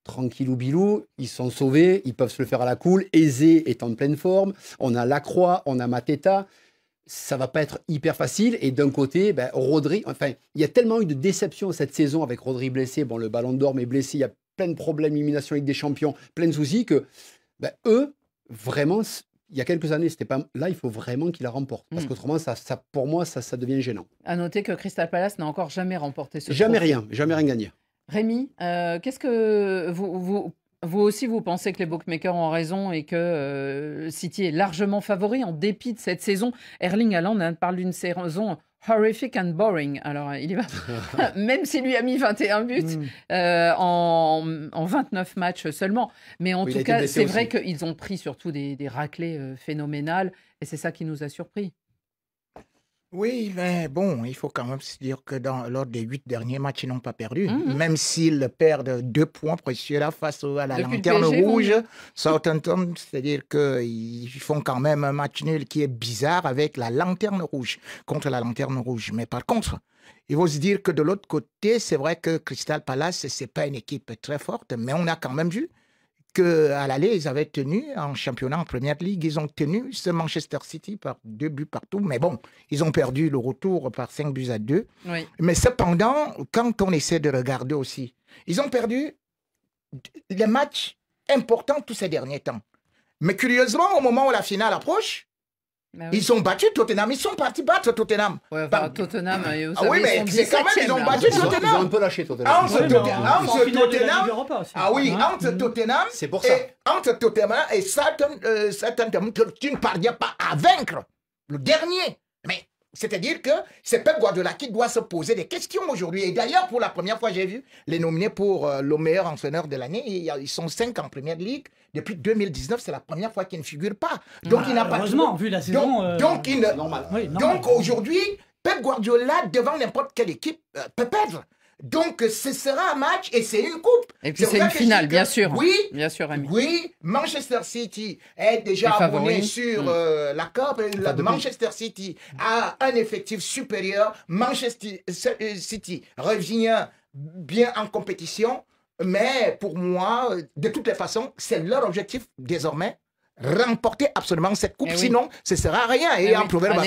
Speaker 9: tranquillou bilou, ils sont sauvés, ils peuvent se le faire à la cool. Eze est en pleine forme. On a Lacroix, on a Mateta. Ça va pas être hyper facile. Et d'un côté, Rodri, il y a tellement eu de déceptions cette saison avec Rodri blessé. Bon, le Ballon d'Or, mais blessé, il y a plein de problèmes, élimination avec des champions, plein de soucis que eux, vraiment, il y a quelques années, c'était pas là, il faut vraiment qu'ils la remportent. Parce qu'autrement, pour moi, ça devient gênant.
Speaker 5: À noter que Crystal Palace n'a encore jamais remporté ce
Speaker 9: jamais
Speaker 5: trophée.
Speaker 9: Jamais rien gagné.
Speaker 5: Rémi, qu'est-ce que vous aussi, vous pensez que les bookmakers ont raison et que City est largement favori en dépit de cette saison? Erling Haaland parle d'une saison horrific and boring. Alors, il y va. Même s'il lui a mis 21 buts en 29 matchs seulement. Mais en tout cas, c'est vrai qu'ils ont pris surtout des raclées phénoménales. Et c'est ça qui nous a surpris.
Speaker 7: Oui, mais bon, il faut quand même se dire que lors des 8 derniers matchs, ils n'ont pas perdu. Même s'ils perdent 2 points précieux là face à la lanterne rouge, Southampton, c'est-à-dire qu'ils font quand même un match nul qui est bizarre avec la lanterne rouge, contre la lanterne rouge. Mais par contre, il faut se dire que de l'autre côté, c'est vrai que Crystal Palace, ce n'est pas une équipe très forte, mais on a quand même vu qu'à l'aller, ils avaient tenu en championnat, en Première Ligue, ils ont tenu ce Manchester City par 2 buts partout. Mais bon, ils ont perdu le retour par 5 buts à 2.
Speaker 5: Oui.
Speaker 7: Mais cependant, quand on essaie de regarder aussi, ils ont perdu les matchs importants tous ces derniers temps. Mais curieusement, au moment où la finale approche, ils ont battu Tottenham. Ils sont partis battre Tottenham.
Speaker 5: Tottenham,
Speaker 7: oui, mais c'est quand même, ils ont battu Tottenham.
Speaker 9: Ils ont un peu lâché Tottenham.
Speaker 7: Entre Tottenham,
Speaker 9: c'est pour ça.
Speaker 7: Entre Tottenham et Southampton, tu ne parviens pas à vaincre le dernier. Mais c'est-à-dire que c'est Pep Guardiola qui doit se poser des questions aujourd'hui. Et d'ailleurs, pour la première fois, j'ai vu les nominés pour le meilleur entraîneur de l'année. Ils sont 5 en Première Ligue. Depuis 2019, c'est la première fois qu'ils ne figurent pas. Donc, il n'a pas...
Speaker 10: Heureusement, vu la saison...
Speaker 7: Donc, aujourd'hui, Pep Guardiola, devant n'importe quelle équipe, peut perdre. Donc, ce sera un match et c'est une coupe.
Speaker 5: Et puis, c'est une finale, bien sûr.
Speaker 7: Oui,
Speaker 5: bien sûr, Rémi.
Speaker 7: Oui, Manchester City est déjà abonné sur la Coupe. Manchester City a un effectif supérieur. Manchester City revient bien en compétition. Mais pour moi, de toutes les façons, c'est leur objectif désormais. Remporter absolument cette coupe, sinon ce ne sera rien. Et il y a un proverbe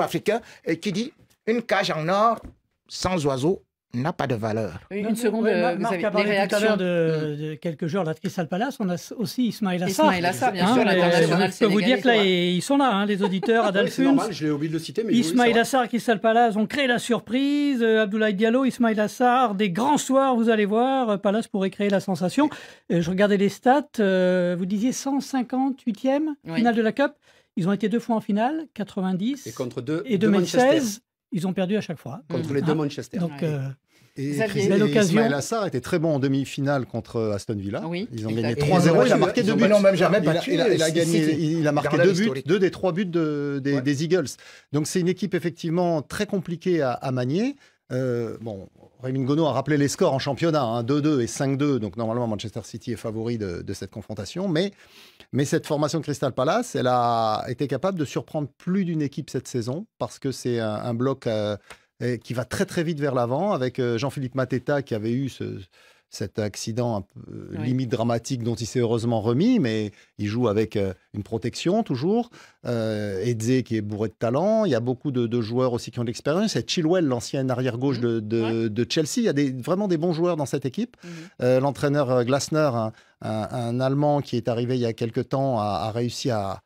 Speaker 7: africain qui dit une cage en or sans oiseaux n'a pas de valeur.
Speaker 5: Une seconde,
Speaker 10: Marc a parlé tout à l'heure de quelques joueurs de la Crystal Palace. On a aussi Ismaïla Sarr.
Speaker 5: Ismaïla Sarr, bien sûr, l'international sénégalais.
Speaker 10: Je peux vous dire que là, ils sont là, les auditeurs, Adalphus.
Speaker 9: C'est normal, je l'ai oublié de le citer.
Speaker 10: Ismaïla Sarr, Crystal Palace ont créé la surprise. Abdoulaye Diallo, Ismaïla Sarr, des grands soirs, vous allez voir. Palace pourrait créer la sensation. Je regardais les stats. Vous disiez 158e finale de la Cup. Ils ont été 2 fois en finale, 90
Speaker 9: Et contre deux,
Speaker 10: et
Speaker 9: deux
Speaker 10: 2016.
Speaker 9: Manchester.
Speaker 10: Ils ont perdu à chaque fois.
Speaker 9: Contre les deux Manchester.
Speaker 10: Donc,
Speaker 8: Et
Speaker 10: Xavier, belle occasion.
Speaker 8: Ismaël Assar était très bon en demi-finale contre Aston Villa.
Speaker 5: Oui,
Speaker 8: Ils ont gagné
Speaker 5: exact.
Speaker 8: 3-0. Il a marqué 2 buts.
Speaker 7: Ils n'ont même jamais battu.
Speaker 8: Il a marqué
Speaker 7: Dans
Speaker 8: 2 buts,
Speaker 7: l'historique.
Speaker 8: 2 des 3 buts des Eagles. Donc c'est une équipe effectivement très compliquée à manier. Bon, Rémi Ngono a rappelé les scores en championnat, hein, 2-2 et 5-2. Donc normalement Manchester City est favori de cette confrontation. Mais cette formation de Crystal Palace, elle a été capable de surprendre plus d'une équipe cette saison parce que c'est un bloc qui va très très vite vers l'avant avec Jean-Philippe Mateta qui avait eu cet accident un peu limite dramatique dont il s'est heureusement remis, mais il joue avec une protection toujours. Eze qui est bourré de talent. Il y a beaucoup de joueurs aussi qui ont de l'expérience. Il y a Chilwell, l'ancien arrière-gauche de Chelsea. Il y a vraiment des bons joueurs dans cette équipe. L'entraîneur Glasner, un Allemand qui est arrivé il y a quelques temps, a réussi à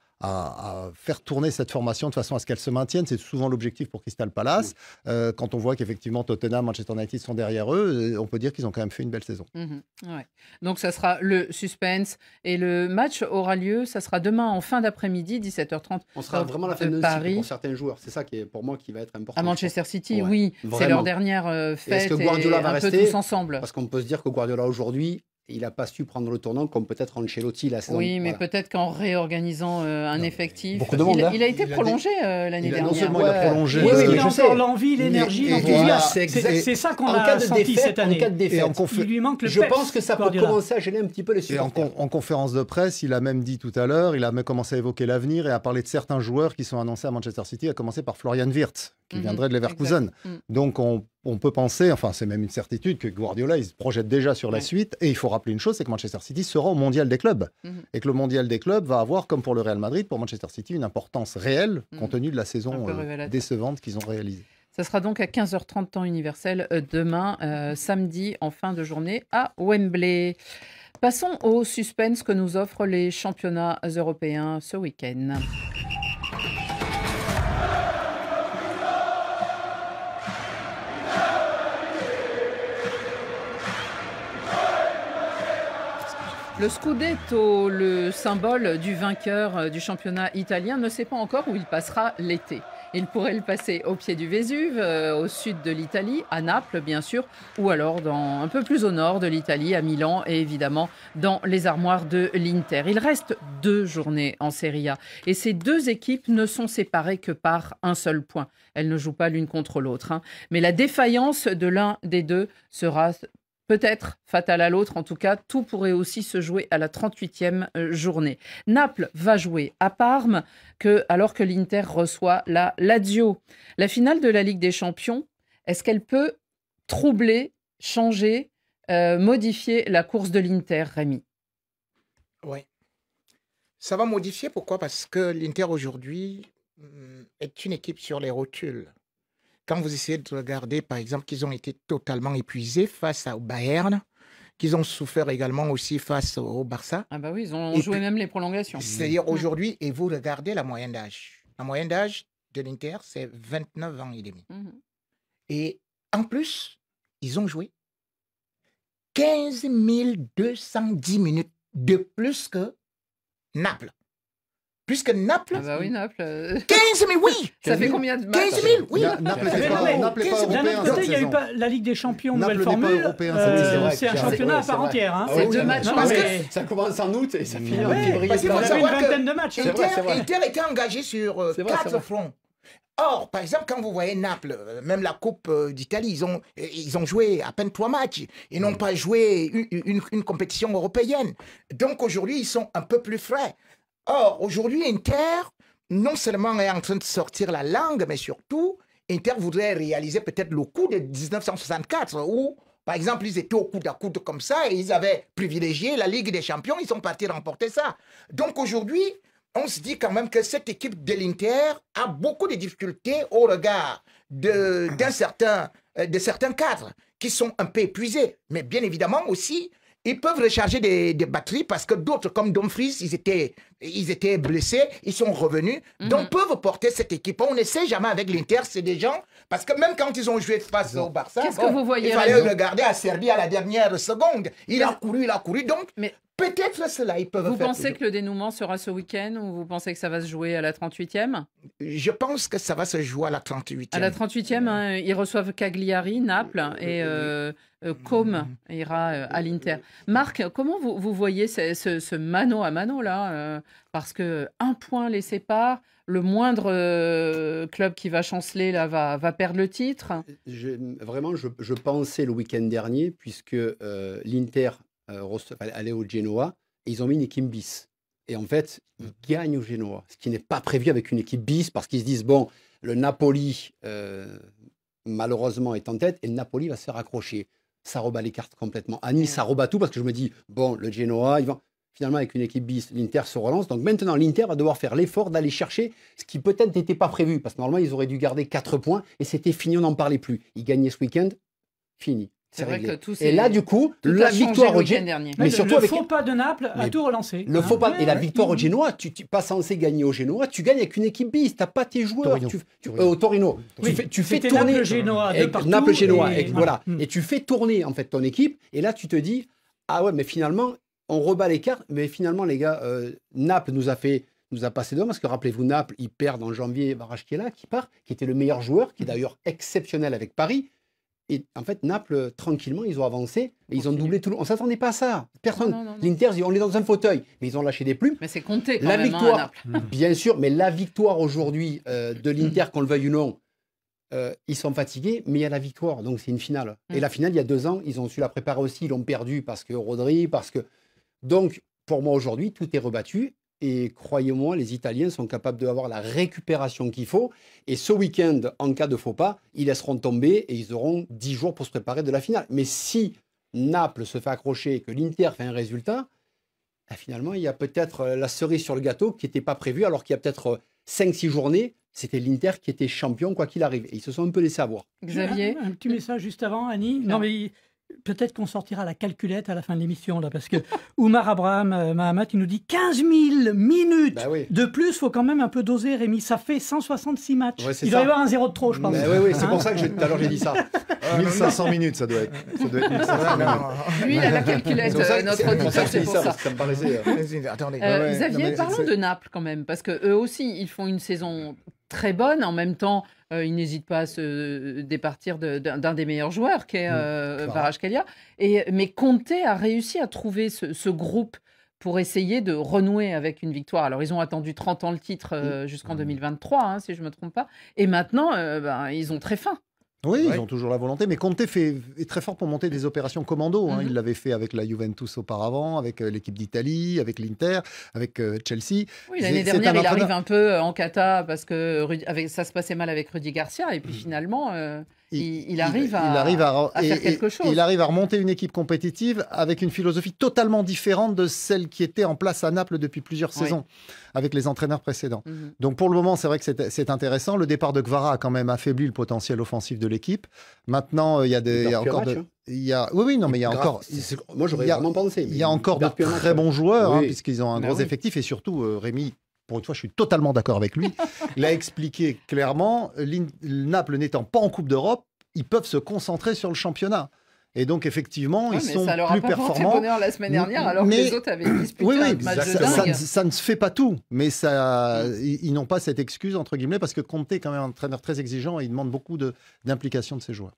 Speaker 8: faire tourner cette formation de façon à ce qu'elle se maintienne. C'est souvent l'objectif pour Crystal Palace. Quand on voit qu'effectivement Tottenham, Manchester United sont derrière eux, on peut dire qu'ils ont quand même fait une belle saison.
Speaker 5: Ouais. Donc ça sera le suspense et le match aura lieu, ça sera demain en fin d'après-midi, 17h30.
Speaker 9: On sera vraiment à la fin de
Speaker 5: Paris.
Speaker 9: pour certains joueurs. C'est ça qui est pour moi qui va être important.
Speaker 5: À Manchester City,
Speaker 9: Ouais,
Speaker 5: oui.
Speaker 9: vraiment.
Speaker 5: C'est leur dernière fête
Speaker 9: Est-ce que Guardiola va
Speaker 5: un peu
Speaker 9: rester
Speaker 5: tous ensemble.
Speaker 9: Parce qu'on peut se dire que Guardiola aujourd'hui, il n'a pas su prendre le tournant comme peut-être Ancelotti la saison.
Speaker 5: Oui, mais peut-être qu'en réorganisant un effectif.
Speaker 9: Beaucoup de monde,
Speaker 5: il a été prolongé l'année dernière.
Speaker 8: Non seulement il a prolongé.
Speaker 10: Oui, il a
Speaker 8: je sais.
Speaker 10: encore l'envie, l'énergie, l'enthousiasme. C'est ça qu'on a senti cette année. Il lui manque le
Speaker 9: Je
Speaker 10: peps,
Speaker 9: pense que ça peut
Speaker 10: Guardiola.
Speaker 9: commencer à gêner un petit peu les
Speaker 8: Et
Speaker 9: supporters.
Speaker 8: en conférence de presse, il a même dit tout à l'heure, il a même commencé à évoquer l'avenir et à parler de certains joueurs qui sont annoncés à Manchester City, à commencer par Florian Wirtz, qui viendrait de Leverkusen. Donc on peut penser, enfin c'est même une certitude, que Guardiola, il se projette déjà sur la suite. Et il faut rappeler une chose, c'est que Manchester City sera au mondial des clubs. Et que le mondial des clubs va avoir, comme pour le Real Madrid, pour Manchester City, une importance réelle, compte tenu de la saison décevante qu'ils ont réalisée.
Speaker 5: Ça sera donc à 15h30 temps universel demain, samedi, en fin de journée, à Wembley. Passons au suspense que nous offrent les championnats européens ce week-end. Le Scudetto, le symbole du vainqueur du championnat italien, ne sait pas encore où il passera l'été. Il pourrait le passer au pied du Vésuve, au sud de l'Italie, à Naples bien sûr, ou alors un peu plus au nord de l'Italie, à Milan et évidemment dans les armoires de l'Inter. Il reste 2 journées en Serie A et ces 2 équipes ne sont séparées que par un seul point. Elles ne jouent pas l'une contre l'autre, hein. Mais la défaillance de l'un des deux sera peut-être fatale à l'autre. En tout cas, tout pourrait aussi se jouer à la 38e journée. Naples va jouer à Parme alors que l'Inter reçoit la Lazio. La finale de la Ligue des Champions, est-ce qu'elle peut troubler, changer, modifier la course de l'Inter, Rémi?
Speaker 7: Oui. Ça va modifier. Pourquoi? Parce que l'Inter aujourd'hui est une équipe sur les rotules. Quand vous essayez de regarder, par exemple, qu'ils ont été totalement épuisés face au Bayern, qu'ils ont souffert également aussi face au Barça.
Speaker 5: Ah bah oui, ils ont joué même les prolongations.
Speaker 7: C'est-à-dire aujourd'hui, et vous regardez la moyenne d'âge. La moyenne d'âge de l'Inter, c'est 29 ans et demi. Et en plus, ils ont joué 15 210 minutes de plus que Naples. Plus que Naples.
Speaker 5: Ah bah oui, Naples.
Speaker 7: 15 000, oui.
Speaker 5: Ça fait combien de matchs?
Speaker 7: 15 000, oui.
Speaker 8: Naples n'est pas européen.
Speaker 10: D'un côté, il n'y a eu pas la Ligue des Champions, nouvelle
Speaker 8: Naples n'est pas
Speaker 10: formule.
Speaker 8: européen.
Speaker 10: C'est un championnat à part entière. Hein.
Speaker 5: C'est 2 matchs.
Speaker 9: Parce que ça commence en août et ça finit en février.
Speaker 7: Parce qu'il faut savoir
Speaker 10: une vingtaine de matchs.
Speaker 7: Inter était engagé sur 4 fronts. Or, par exemple, quand vous voyez Naples, même la Coupe d'Italie, ils ont joué à peine 3 matchs. Ils n'ont pas joué une compétition européenne. Donc aujourd'hui, ils sont un peu plus frais. Or, aujourd'hui, Inter, non seulement est en train de sortir la langue, mais surtout, Inter voudrait réaliser peut-être le coup de 1964, où, par exemple, ils étaient au coude à coude comme ça, et ils avaient privilégié la Ligue des Champions, ils sont partis remporter ça. Donc aujourd'hui, on se dit quand même que cette équipe de l'Inter a beaucoup de difficultés au regard de certains cadres qui sont un peu épuisés. Mais bien évidemment aussi, ils peuvent recharger des batteries parce que d'autres, comme Dumfries, ils étaient ils étaient blessés, ils sont revenus, donc peuvent porter cette équipe. On ne sait jamais avec l'Inter, c'est des gens, parce que même quand ils ont joué face au Barça,
Speaker 5: Qu'est-ce que vous voyez,
Speaker 7: il fallait
Speaker 5: Rémi
Speaker 7: le garder à Serbie à la dernière seconde. Il a couru, donc peut-être cela, ils peuvent
Speaker 5: Vous
Speaker 7: faire.
Speaker 5: pensez que le dénouement sera ce week-end ou vous pensez que ça va se jouer à la 38e?
Speaker 7: Je pense que ça va se jouer à la 38e.
Speaker 5: À la 38e, hein, ils reçoivent Cagliari, Naples et Com ira à l'Inter. Marc, comment vous voyez ce mano à mano là parce que un point les sépare, le moindre club qui va chanceler là va perdre le titre.
Speaker 9: Je pensais le week-end dernier, puisque l'Inter allait au Genoa, et ils ont mis une équipe bis. Et en fait, ils gagnent au Genoa, ce qui n'est pas prévu avec une équipe bis, parce qu'ils se disent, bon, le Napoli, malheureusement, est en tête, et le Napoli va se faire accrocher. Ça rebat les cartes complètement. À Nice, ça rebat tout, parce que je me dis, bon, le Genoa, ils vont... Finalement, avec une équipe bis, l'Inter se relance. Donc maintenant, l'Inter va devoir faire l'effort d'aller chercher ce qui peut-être n'était pas prévu, parce que normalement, ils auraient dû garder 4 points, et c'était fini, on n'en parlait plus. Ils gagnaient ce week-end, fini.
Speaker 5: C'est vrai que tout
Speaker 9: et là, du coup, la victoire au Genoa.
Speaker 10: Mais surtout le faux pas de Naples a tout relancé.
Speaker 9: Le faux pas et la victoire au Genoa, tu n'es pas censé gagner au Genoa, tu gagnes avec une équipe bis, tu n'as pas tes joueurs. Au Torino. Tu fais tourner.
Speaker 10: Naples-Genoa,
Speaker 9: Naples-Genoa, voilà. Et tu fais tourner en fait ton équipe, et là, tu te dis, ah ouais, mais finalement, on rebat les cartes, mais finalement, les gars, Naples nous a passé devant, parce que rappelez-vous, Naples, ils perdent en janvier Kvaratskhelia qui part, qui était le meilleur joueur, qui est d'ailleurs exceptionnel avec Paris. Et en fait, Naples, tranquillement, ils ont avancé et ils ont doublé tout le monde. On ne s'attendait pas à ça. Personne. L'Inter, on est dans un fauteuil, mais ils ont lâché des plumes.
Speaker 5: Mais c'est compté quand
Speaker 9: la
Speaker 5: même,
Speaker 9: victoire,
Speaker 5: à Naples.
Speaker 9: Bien sûr, mais la victoire aujourd'hui de l'Inter, qu'on le veuille ou non, ils sont fatigués, mais il y a la victoire, donc c'est une finale. Et la finale, il y a 2 ans, ils ont su la préparer aussi, ils l'ont perdue parce que Rodri, parce que... Donc, pour moi, aujourd'hui, tout est rebattu. Et croyez-moi, les Italiens sont capables d'avoir la récupération qu'il faut. Et ce week-end, en cas de faux pas, ils laisseront tomber et ils auront 10 jours pour se préparer de la finale. Mais si Naples se fait accrocher et que l'Inter fait un résultat, finalement, il y a peut-être la cerise sur le gâteau qui n'était pas prévue, alors qu'il y a peut-être 5-6 journées, c'était l'Inter qui était champion, quoi qu'il arrive. Et ils se sont un peu laissés avoir.
Speaker 5: Xavier,
Speaker 10: un petit message juste avant, Annie. Non, mais... Peut-être qu'on sortira la calculette à la fin de l'émission, là, parce que Oumar Abraham Mahamat, il nous dit 15 000 minutes de plus, il faut quand même un peu doser, Rémi. Ça fait 166 matchs. Ouais, il doit y avoir un 0 de trop, je pense.
Speaker 9: Oui, c'est pour ça que tout à l'heure j'ai dit ça.
Speaker 8: 1500 minutes, ça doit être. 1500 minutes.
Speaker 5: Lui, il a la calculette, notre auditeur, c'est pour ça.
Speaker 9: Ça me paraissait...
Speaker 5: Xavier, parlons de Naples quand même, parce qu'eux aussi, ils font une saison très bonne. En même temps, ils n'hésitent pas à se départir d'un des meilleurs joueurs, qui est Kvaratskhelia. Mais Conte a réussi à trouver ce groupe pour essayer de renouer avec une victoire. Alors, ils ont attendu 30 ans le titre jusqu'en 2023, hein, si je ne me trompe pas. Et maintenant, ils ont très faim.
Speaker 8: Oui, ils ont toujours la volonté, mais Conte est très fort pour monter des opérations commando. Il l'avait fait avec la Juventus auparavant, avec l'équipe d'Italie, avec l'Inter, avec Chelsea.
Speaker 5: Oui, l'année dernière, il arrive un peu en cata parce que ça se passait mal avec Rudy Garcia, et puis finalement... Il arrive à faire quelque chose.
Speaker 8: Il arrive à remonter une équipe compétitive avec une philosophie totalement différente de celle qui était en place à Naples depuis plusieurs saisons, avec les entraîneurs précédents. Donc pour le moment, c'est vrai que c'est intéressant. Le départ de Kvara a quand même affaibli le potentiel offensif de l'équipe. Maintenant, il y a encore
Speaker 9: Moi, j'aurais vraiment pensé.
Speaker 8: Il y a encore de très bons joueurs, puisqu'ils ont un gros effectif. Et surtout, Rémi, pour une fois, je suis totalement d'accord avec lui. Il a expliqué clairement, Naples n'étant pas en Coupe d'Europe, ils peuvent se concentrer sur le championnat. Et donc, effectivement, ils sont plus performants. Ça leur a pas porté bonheur
Speaker 5: la semaine dernière, alors que les autres avaient disputé un match de dingue.
Speaker 8: Ça ne se fait pas tout, mais ils n'ont pas cette excuse, entre guillemets, parce que Conte est quand même un entraîneur très exigeant et il demande beaucoup d'implication de ses joueurs.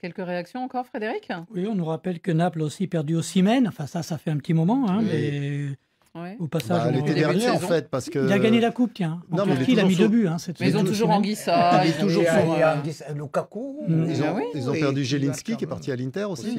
Speaker 5: Quelques réactions encore, Frédéric ?
Speaker 10: Oui, on nous rappelle que Naples a aussi perdu Osimhen. Enfin, ça fait un petit moment, hein, mais... Au passage,
Speaker 8: l'été dernier, en fait, parce que...
Speaker 10: Il a gagné la coupe, tiens. En Turquie, il a mis 2 buts.
Speaker 5: Mais ils ont toujours Anguissa.
Speaker 7: Il est toujours sur Lukaku.
Speaker 8: Ils ont perdu Jelinski, qui est parti à l'Inter aussi.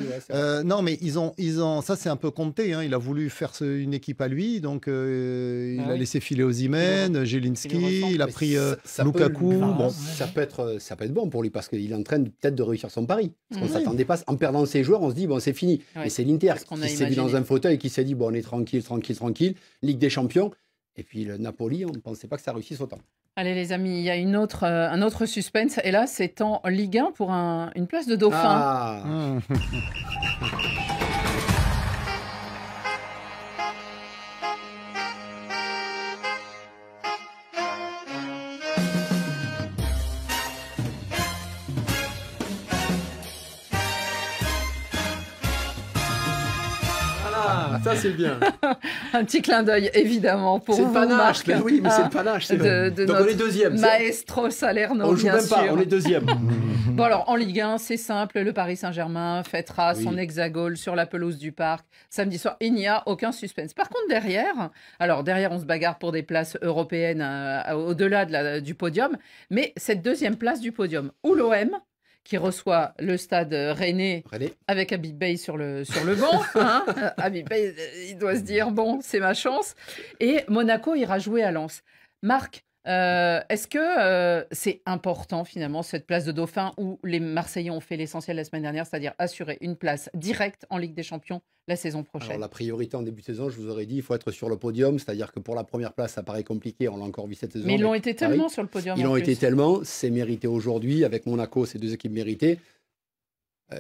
Speaker 8: Non, mais ils ont... Ça, c'est un peu compté. Il a voulu faire une équipe à lui, donc il a laissé filer Osimhen, Jelinski, il a pris Lukaku.
Speaker 9: Ça peut être bon pour lui, parce qu'il est en train peut-être de réussir son pari. Parce qu'on ne s'attendait pas. En perdant ses joueurs, on se dit, bon, c'est fini. Mais c'est l'Inter qui s'est mis dans un fauteuil et qui s'est dit, bon, on est tranquille. Ligue des Champions, et puis le Napoli, on ne pensait pas que ça réussisse autant.
Speaker 5: Allez les amis, il y a un autre suspense, et là c'est en Ligue 1 pour une place de dauphin.
Speaker 9: Ah, ça c'est bien.
Speaker 5: Un petit clin d'œil, évidemment, pour vous,
Speaker 9: C'est le panache,
Speaker 5: Marc.
Speaker 9: oui, mais c'est le panache.
Speaker 5: De
Speaker 9: Donc on est deuxième.
Speaker 5: Maestro Salerno,
Speaker 9: On joue
Speaker 5: bien
Speaker 9: même pas,
Speaker 5: sûr.
Speaker 9: on est deuxième.
Speaker 5: Bon alors, en Ligue 1, c'est simple, le Paris Saint-Germain fêtera son hexagone sur la pelouse du Parc samedi soir. Il n'y a aucun suspense. Par contre, derrière, on se bagarre pour des places européennes au-delà du podium, mais cette deuxième place du podium, où l'OM, qui reçoit le stade Rennais avec Habib Beye sur le banc. Hein. Habib Beye, il doit se dire, bon, c'est ma chance. Et Monaco ira jouer à Lens. Marc, est-ce que c'est important finalement cette place de dauphin où les Marseillais ont fait l'essentiel la semaine dernière, c'est-à-dire assurer une place directe en Ligue des Champions la saison prochaine?
Speaker 9: Alors la priorité en début de saison, je vous aurais dit, il faut être sur le podium, c'est-à-dire que pour la première place, ça paraît compliqué, on l'a encore vu cette saison.
Speaker 5: Mais ils l'ont été tellement sur le podium.
Speaker 9: Ils l'ont été tellement, c'est mérité aujourd'hui, avec Monaco, c'est deux équipes méritées.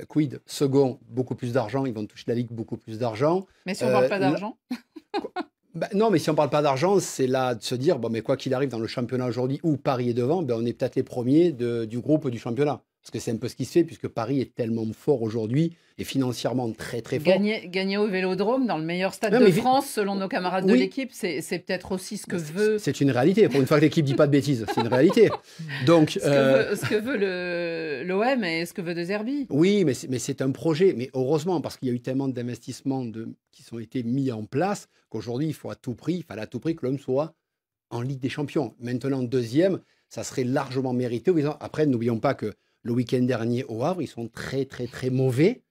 Speaker 9: Quid, second, beaucoup plus d'argent, ils vont toucher la Ligue, beaucoup plus d'argent.
Speaker 5: Mais si on ne parle pas d'argent
Speaker 9: non, mais si on ne parle pas d'argent, c'est là de se dire, bon, mais quoi qu'il arrive dans le championnat aujourd'hui, où Paris est devant, on est peut-être les premiers du groupe du championnat. Parce que c'est un peu ce qui se fait, puisque Paris est tellement fort aujourd'hui, et financièrement très très fort.
Speaker 5: Gagner au Vélodrome, dans le meilleur stade de France, selon nos camarades de l'équipe, c'est peut-être aussi ce que veut...
Speaker 9: C'est une réalité, pour une fois que l'équipe ne dit pas de bêtises, c'est une réalité. Donc,
Speaker 5: ce que veut l'OM et ce que veut De Zerbi.
Speaker 9: Oui, mais c'est un projet, mais heureusement, parce qu'il y a eu tellement d'investissements qui ont été mis en place, qu'aujourd'hui, il fallait à tout prix que l'OM soit en Ligue des Champions. Maintenant, deuxième, ça serait largement mérité. Après, n'oublions pas que le week-end dernier au Havre, ils sont très, très, très mauvais.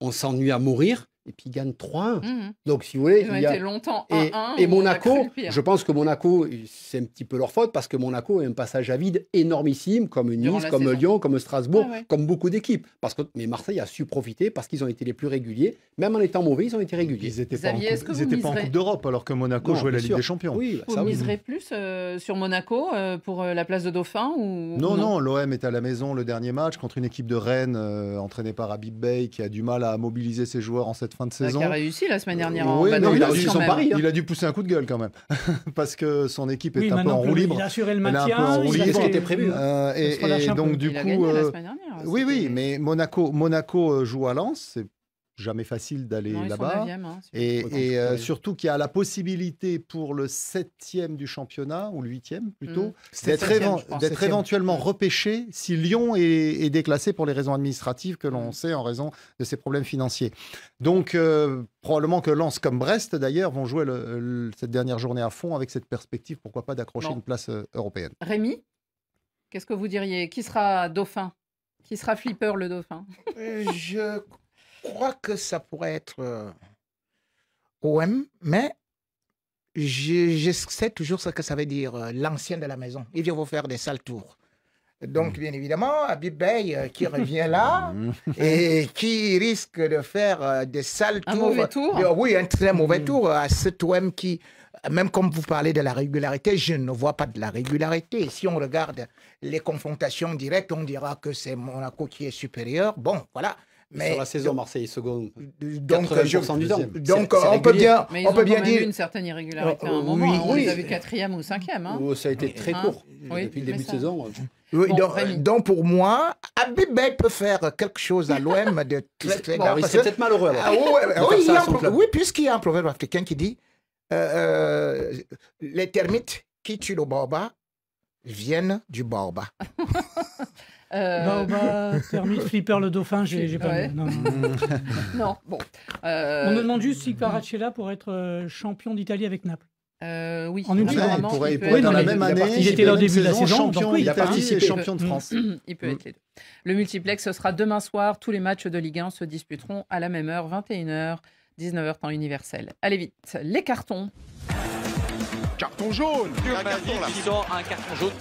Speaker 9: On s'ennuie à mourir. Et puis, ils gagnent 3-1. Donc, si vous voulez...
Speaker 5: Ils ont été longtemps 1-1.
Speaker 9: Et Monaco, je pense que Monaco, c'est un petit peu leur faute, parce que Monaco est un passage à vide énormissime, comme Nice, comme Lyon, comme Strasbourg, comme beaucoup d'équipes. Mais Marseille a su profiter, parce qu'ils ont été les plus réguliers. Même en étant mauvais, ils ont été réguliers.
Speaker 8: Ils n'étaient pas en Coupe d'Europe, alors que Monaco jouait la Ligue des Champions.
Speaker 9: Oui,
Speaker 5: vous miserez plus sur Monaco pour la place de dauphin ou
Speaker 8: Non, l'OM est à la maison le dernier match contre une équipe de Rennes entraînée par Habib Beye, qui a du mal à mobiliser ses joueurs en cette fin de saison.
Speaker 5: Qui a réussi la semaine dernière
Speaker 8: oui,
Speaker 5: il
Speaker 8: a dû pousser un coup de gueule quand même parce que son équipe est un peu en roue libre.
Speaker 10: Il a assuré le
Speaker 8: maintien,
Speaker 10: il a
Speaker 8: un peu en roue libre.
Speaker 9: Ce qui était prévu.
Speaker 8: Et donc du coup, oui, mais Monaco joue à Lens. C'est jamais facile d'aller là-bas. Et surtout qu'il y a la possibilité pour le 7e du championnat, ou le 8e plutôt, d'être éventuellement repêché si Lyon est déclassé pour les raisons administratives que l'on sait en raison de ses problèmes financiers. Donc probablement que Lens comme Brest d'ailleurs vont jouer cette dernière journée à fond avec cette perspective, pourquoi pas, d'accrocher une place européenne.
Speaker 5: Rémi, qu'est-ce que vous diriez? Qui sera dauphin? Qui sera flipper le dauphin?
Speaker 7: Je crois que ça pourrait être OM, mais je sais toujours ce que ça veut dire, l'ancien de la maison. Il vient vous faire des sales tours. Donc, bien évidemment, Habib Beye qui revient là et qui risque de faire des sales tours.
Speaker 5: Un mauvais tour?
Speaker 7: Oui, un très mauvais tour à cet OM qui, même comme vous parlez de la régularité, je ne vois pas de la régularité. Si on regarde les confrontations directes, on dira que c'est Monaco qui est supérieur. Bon, voilà.
Speaker 9: Mais sur la saison, Marseille est second.
Speaker 7: Donc,
Speaker 9: 80% du temps.
Speaker 7: Donc, on peut bien dire
Speaker 5: une certaine irrégularité à un moment. On les a vu 4e ou 5e.
Speaker 9: Ça a été très court depuis le début de saison.
Speaker 7: Oui, donc pour moi, Habib Beye peut faire quelque chose à l'OM de très grave.
Speaker 9: C'est peut-être malheureux alors.
Speaker 7: Oui, puisqu'il y a un proverbe africain qui dit les termites qui tuent le baobab viennent du baobab.
Speaker 10: Termite, flipper, le dauphin, j'ai pas.
Speaker 5: Non, bon.
Speaker 10: On me demande juste si Kvaratskhelia pourrait être champion d'Italie avec Naples.
Speaker 5: Oui,
Speaker 10: en une saison.
Speaker 8: Il pourrait dans la même année.
Speaker 10: Il était là au début de la saison.
Speaker 8: Il a participé champion de France.
Speaker 5: Il peut être les deux. Le multiplex, ce sera demain soir. Tous les matchs de Ligue 1 se disputeront à la même heure, 21h, 19h temps universel. Allez vite, les cartons.
Speaker 11: Carton jaune.
Speaker 14: Qui sort un carton jaune.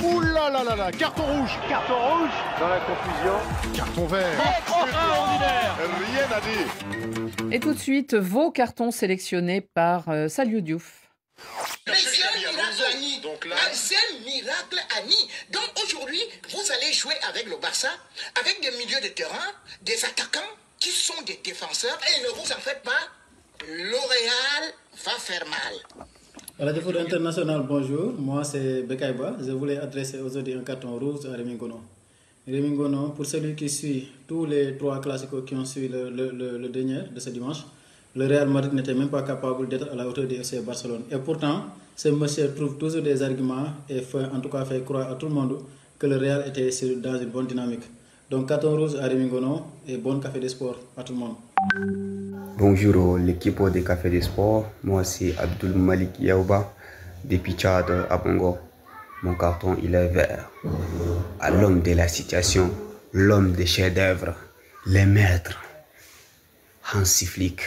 Speaker 11: Ouh là là là là, carton rouge.
Speaker 14: Carton rouge. Dans la confusion.
Speaker 11: Carton vert.
Speaker 14: Extraordinaire.
Speaker 11: Rien à dire.
Speaker 5: Et tout de suite, vos cartons sélectionnés par Saliou Diouf.
Speaker 15: Mais c'est un miracle Annie. C'est un miracle Annie. Donc aujourd'hui, vous allez jouer avec le Barça, avec des milieux de terrain, des attaquants qui sont des défenseurs. Et ne vous en faites pas, L'Oréal va faire mal.
Speaker 16: Radio Foot International, bonjour. Moi, c'est Bekayba. Je voulais adresser aujourd'hui un carton rouge à Rémi Ngono. Rémi Ngono, pour celui qui suit tous les 3 classicos qui ont suivi le dernier de ce dimanche, le Real Madrid n'était même pas capable d'être à la hauteur du FC Barcelone. Et pourtant, ce monsieur trouve toujours des arguments et en tout cas fait croire à tout le monde que le Real était dans une bonne dynamique. Donc carton rouge à Rémi Ngono et bon café des sports à tout le monde.
Speaker 17: Bonjour l'équipe des cafés des sports. Moi c'est Abdul Malik Yaouba depuis Tchad à Bongo. Mon carton il est vert. À l'homme de la situation, l'homme des chefs-d'œuvre, les maîtres, Hansi Flick.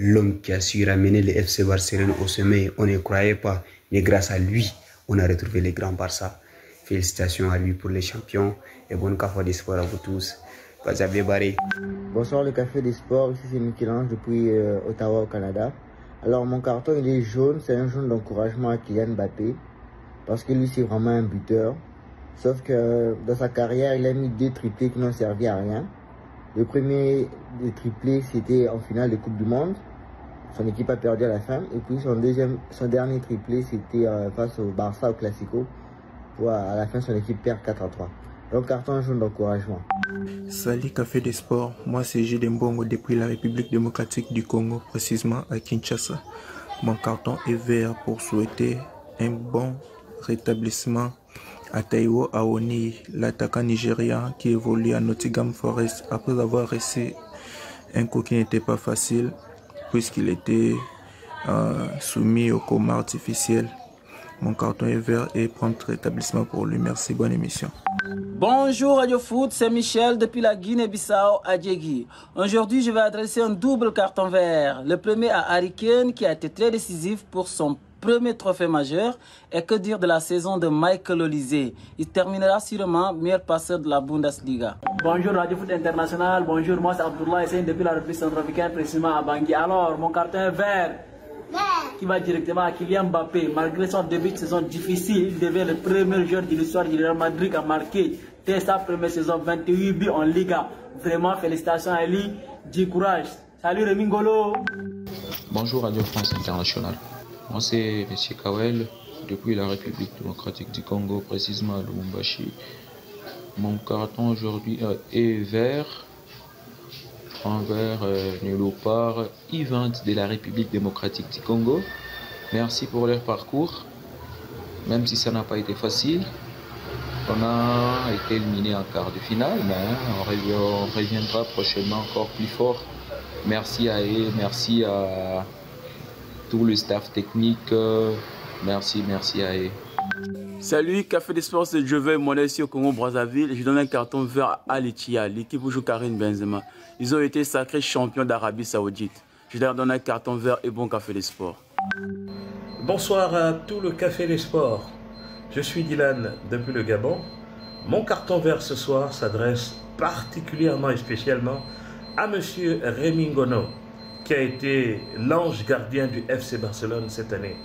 Speaker 17: L'homme qui a su ramener le FC Barcelone au sommet, on ne croyait pas, mais grâce à lui, on a retrouvé les grands Barça. Félicitations à lui pour les champions et bon café des sports à vous tous. Xavier Barré.
Speaker 18: Bonsoir le café des sports, ici c'est Michel-Ange depuis Ottawa au Canada. Alors mon carton il est jaune, c'est un jaune d'encouragement à Kylian Mbappé parce que lui c'est vraiment un buteur. Sauf que dans sa carrière il a mis 2 triplés qui n'ont servi à rien. Le premier des triplés c'était en finale de Coupe du Monde. Son équipe a perdu à la fin. Et puis son dernier triplé, c'était face au Barça au Classico. À la fin, son équipe perd 4-3. Donc, carton jaune d'encouragement.
Speaker 19: Salut Café des Sports. Moi, c'est Gilles Mbongo depuis la République démocratique du Congo, précisément à Kinshasa. Mon carton est vert pour souhaiter un bon rétablissement à Taiwo Aoni, l'attaquant nigérian qui évolue à Nottingham Forest après avoir reçu un coup qui n'était pas facile, puisqu'il était soumis au coma artificiel. Mon carton est vert et prompt rétablissement pour lui. Merci, bonne émission.
Speaker 20: Bonjour Radio Foot, c'est Michel depuis la Guinée-Bissau à Djegui. Aujourd'hui, je vais adresser un double carton vert. Le premier à Harry Kane qui a été très décisif pour son premier trophée majeur. Et que dire de la saison de Michael Olise? Il terminera sûrement meilleur passeur de la Bundesliga.
Speaker 21: Bonjour Radio Foot International, bonjour, moi c'est Abdullah Hussein depuis la République centrafricaine, précisément à Bangui. Alors, mon carton est vert qui va directement à Kylian Mbappé. Malgré son début de saison difficile, il devient le premier joueur de l'histoire du Real Madrid à marquer dès sa première saison 28 buts en Liga. Vraiment, félicitations à lui, du courage. Salut Rémi Ngolo.
Speaker 22: Bonjour Radio France Internationale. Moi c'est M. Kawel depuis la République démocratique du Congo, précisément à Lubumbashi. Mon carton aujourd'hui est vert envers Nélopar Event de la République démocratique du Congo. Merci pour leur parcours, même si ça n'a pas été facile. On a été éliminé en quart de finale, mais on reviendra prochainement encore plus fort. Merci à eux, merci à tout le staff technique, merci à eux.
Speaker 23: Salut, Café des Sports, c'est Jovel, mon ici au Congo-Brazzaville. Je donne un carton vert à l'Etia, l'équipe où joue Karim Benzema. Ils ont été sacrés champions d'Arabie Saoudite. Je leur donne un carton vert et bon Café des Sports.
Speaker 24: Bonsoir à tout le Café des Sports. Je suis Dylan depuis le Gabon. Mon carton vert ce soir s'adresse particulièrement et spécialement à monsieur Rémi Ngono, qui a été l'ange gardien du FC Barcelone cette année.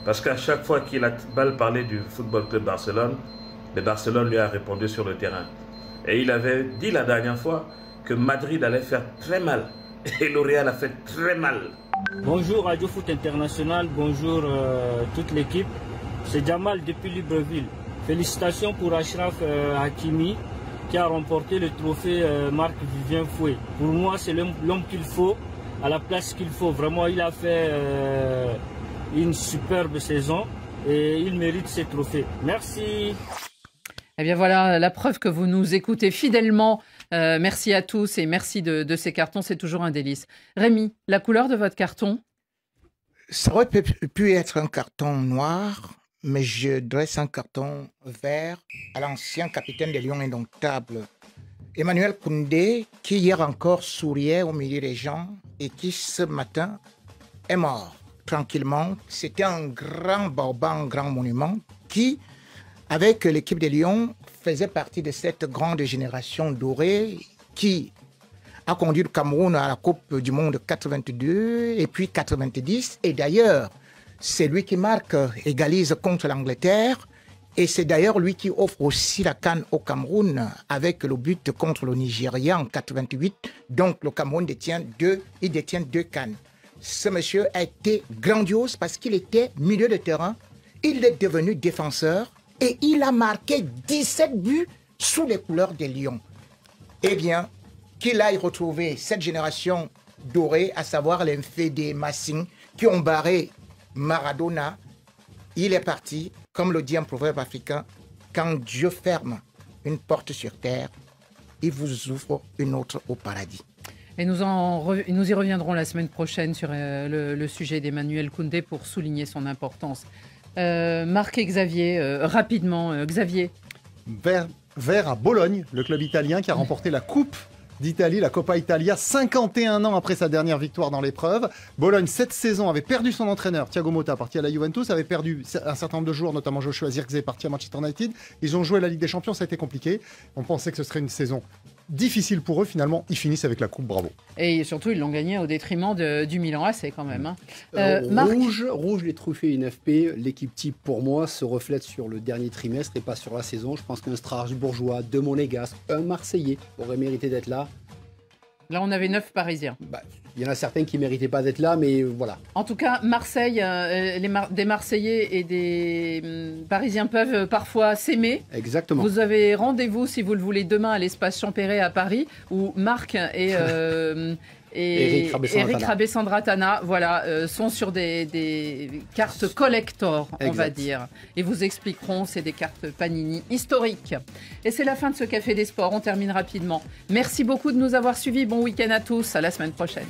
Speaker 24: Parce qu'à chaque fois qu'il a mal parlé du Football Club Barcelone, le Barcelone lui a répondu sur le terrain. Et il avait dit la dernière fois que Madrid allait faire très mal. Et le Real a fait très mal.
Speaker 25: Bonjour Radio Foot International, bonjour toute l'équipe. C'est Jamal depuis Libreville. Félicitations pour Achraf Hakimi qui a remporté le trophée Marc-Vivien Fouet. Pour moi, c'est l'homme qu'il faut, à la place qu'il faut. Vraiment, il a fait une superbe saison et il mérite ces trophées. Merci.
Speaker 5: Eh bien voilà, la preuve que vous nous écoutez fidèlement. Merci à tous et merci de ces cartons, c'est toujours un délice. Rémi, la couleur de votre carton?
Speaker 7: Ça aurait pu être un carton noir, mais je dresse un carton vert à l'ancien capitaine des Lions indomptables, Emmanuel Koundé, qui hier encore souriait au milieu des gens et qui ce matin est mort tranquillement. C'était un grand barbare, un grand monument qui, avec l'équipe des Lions, faisait partie de cette grande génération dorée qui a conduit le Cameroun à la Coupe du Monde 82 et puis 90. Et d'ailleurs, c'est lui qui marque, égalise contre l'Angleterre. Et c'est d'ailleurs lui qui offre aussi la CAN au Cameroun avec le but contre le Nigeria en 88. Donc le Cameroun détient deux CAN. Ce monsieur a été grandiose parce qu'il était milieu de terrain. Il est devenu défenseur et il a marqué 17 buts sous les couleurs des Lions. Eh bien, qu'il aille retrouver cette génération dorés, à savoir les Mfédé Massing, qui ont barré Maradona. Il est parti, comme le dit un proverbe africain, quand Dieu ferme une porte sur terre, il vous ouvre une autre au paradis.
Speaker 5: Et nous y reviendrons la semaine prochaine sur le sujet d'Emmanuel Koundé pour souligner son importance. Marc et Xavier, rapidement, Xavier.
Speaker 8: Vert à Bologne, le club italien qui a remporté la Coupe d'Italie, la Coppa Italia, 51 ans après sa dernière victoire dans l'épreuve. Bologne, cette saison, avait perdu son entraîneur, Thiago Motta, parti à la Juventus, avait perdu un certain nombre de joueurs, notamment Joshua Zirkzee, parti à Manchester United. Ils ont joué la Ligue des Champions, ça a été compliqué. On pensait que ce serait une saison difficile pour eux, finalement, ils finissent avec la coupe, bravo.
Speaker 5: Et surtout, ils l'ont gagné au détriment du Milan AC quand même. Hein. Marc...
Speaker 9: Rouge, les trophées INFP, l'équipe type pour moi se reflète sur le dernier trimestre et pas sur la saison. Je pense qu'un Strasbourgeois, deux Monégasques, un Marseillais aurait mérité d'être là.
Speaker 5: Là, on avait 9 Parisiens.
Speaker 9: Il y en a certains qui ne méritaient pas d'être là, mais voilà.
Speaker 5: En tout cas, Marseille, des Marseillais et des Parisiens peuvent parfois s'aimer.
Speaker 9: Exactement.
Speaker 5: Vous avez rendez-vous, si vous le voulez, demain à l'espace Champéret à Paris, où Marc et Eric Rabessandratana sont sur des cartes collector, on va dire. Et vous expliqueront, c'est des cartes Panini historiques. Et c'est la fin de ce Café des Sports, on termine rapidement. Merci beaucoup de nous avoir suivis, bon week-end à tous, à la semaine prochaine.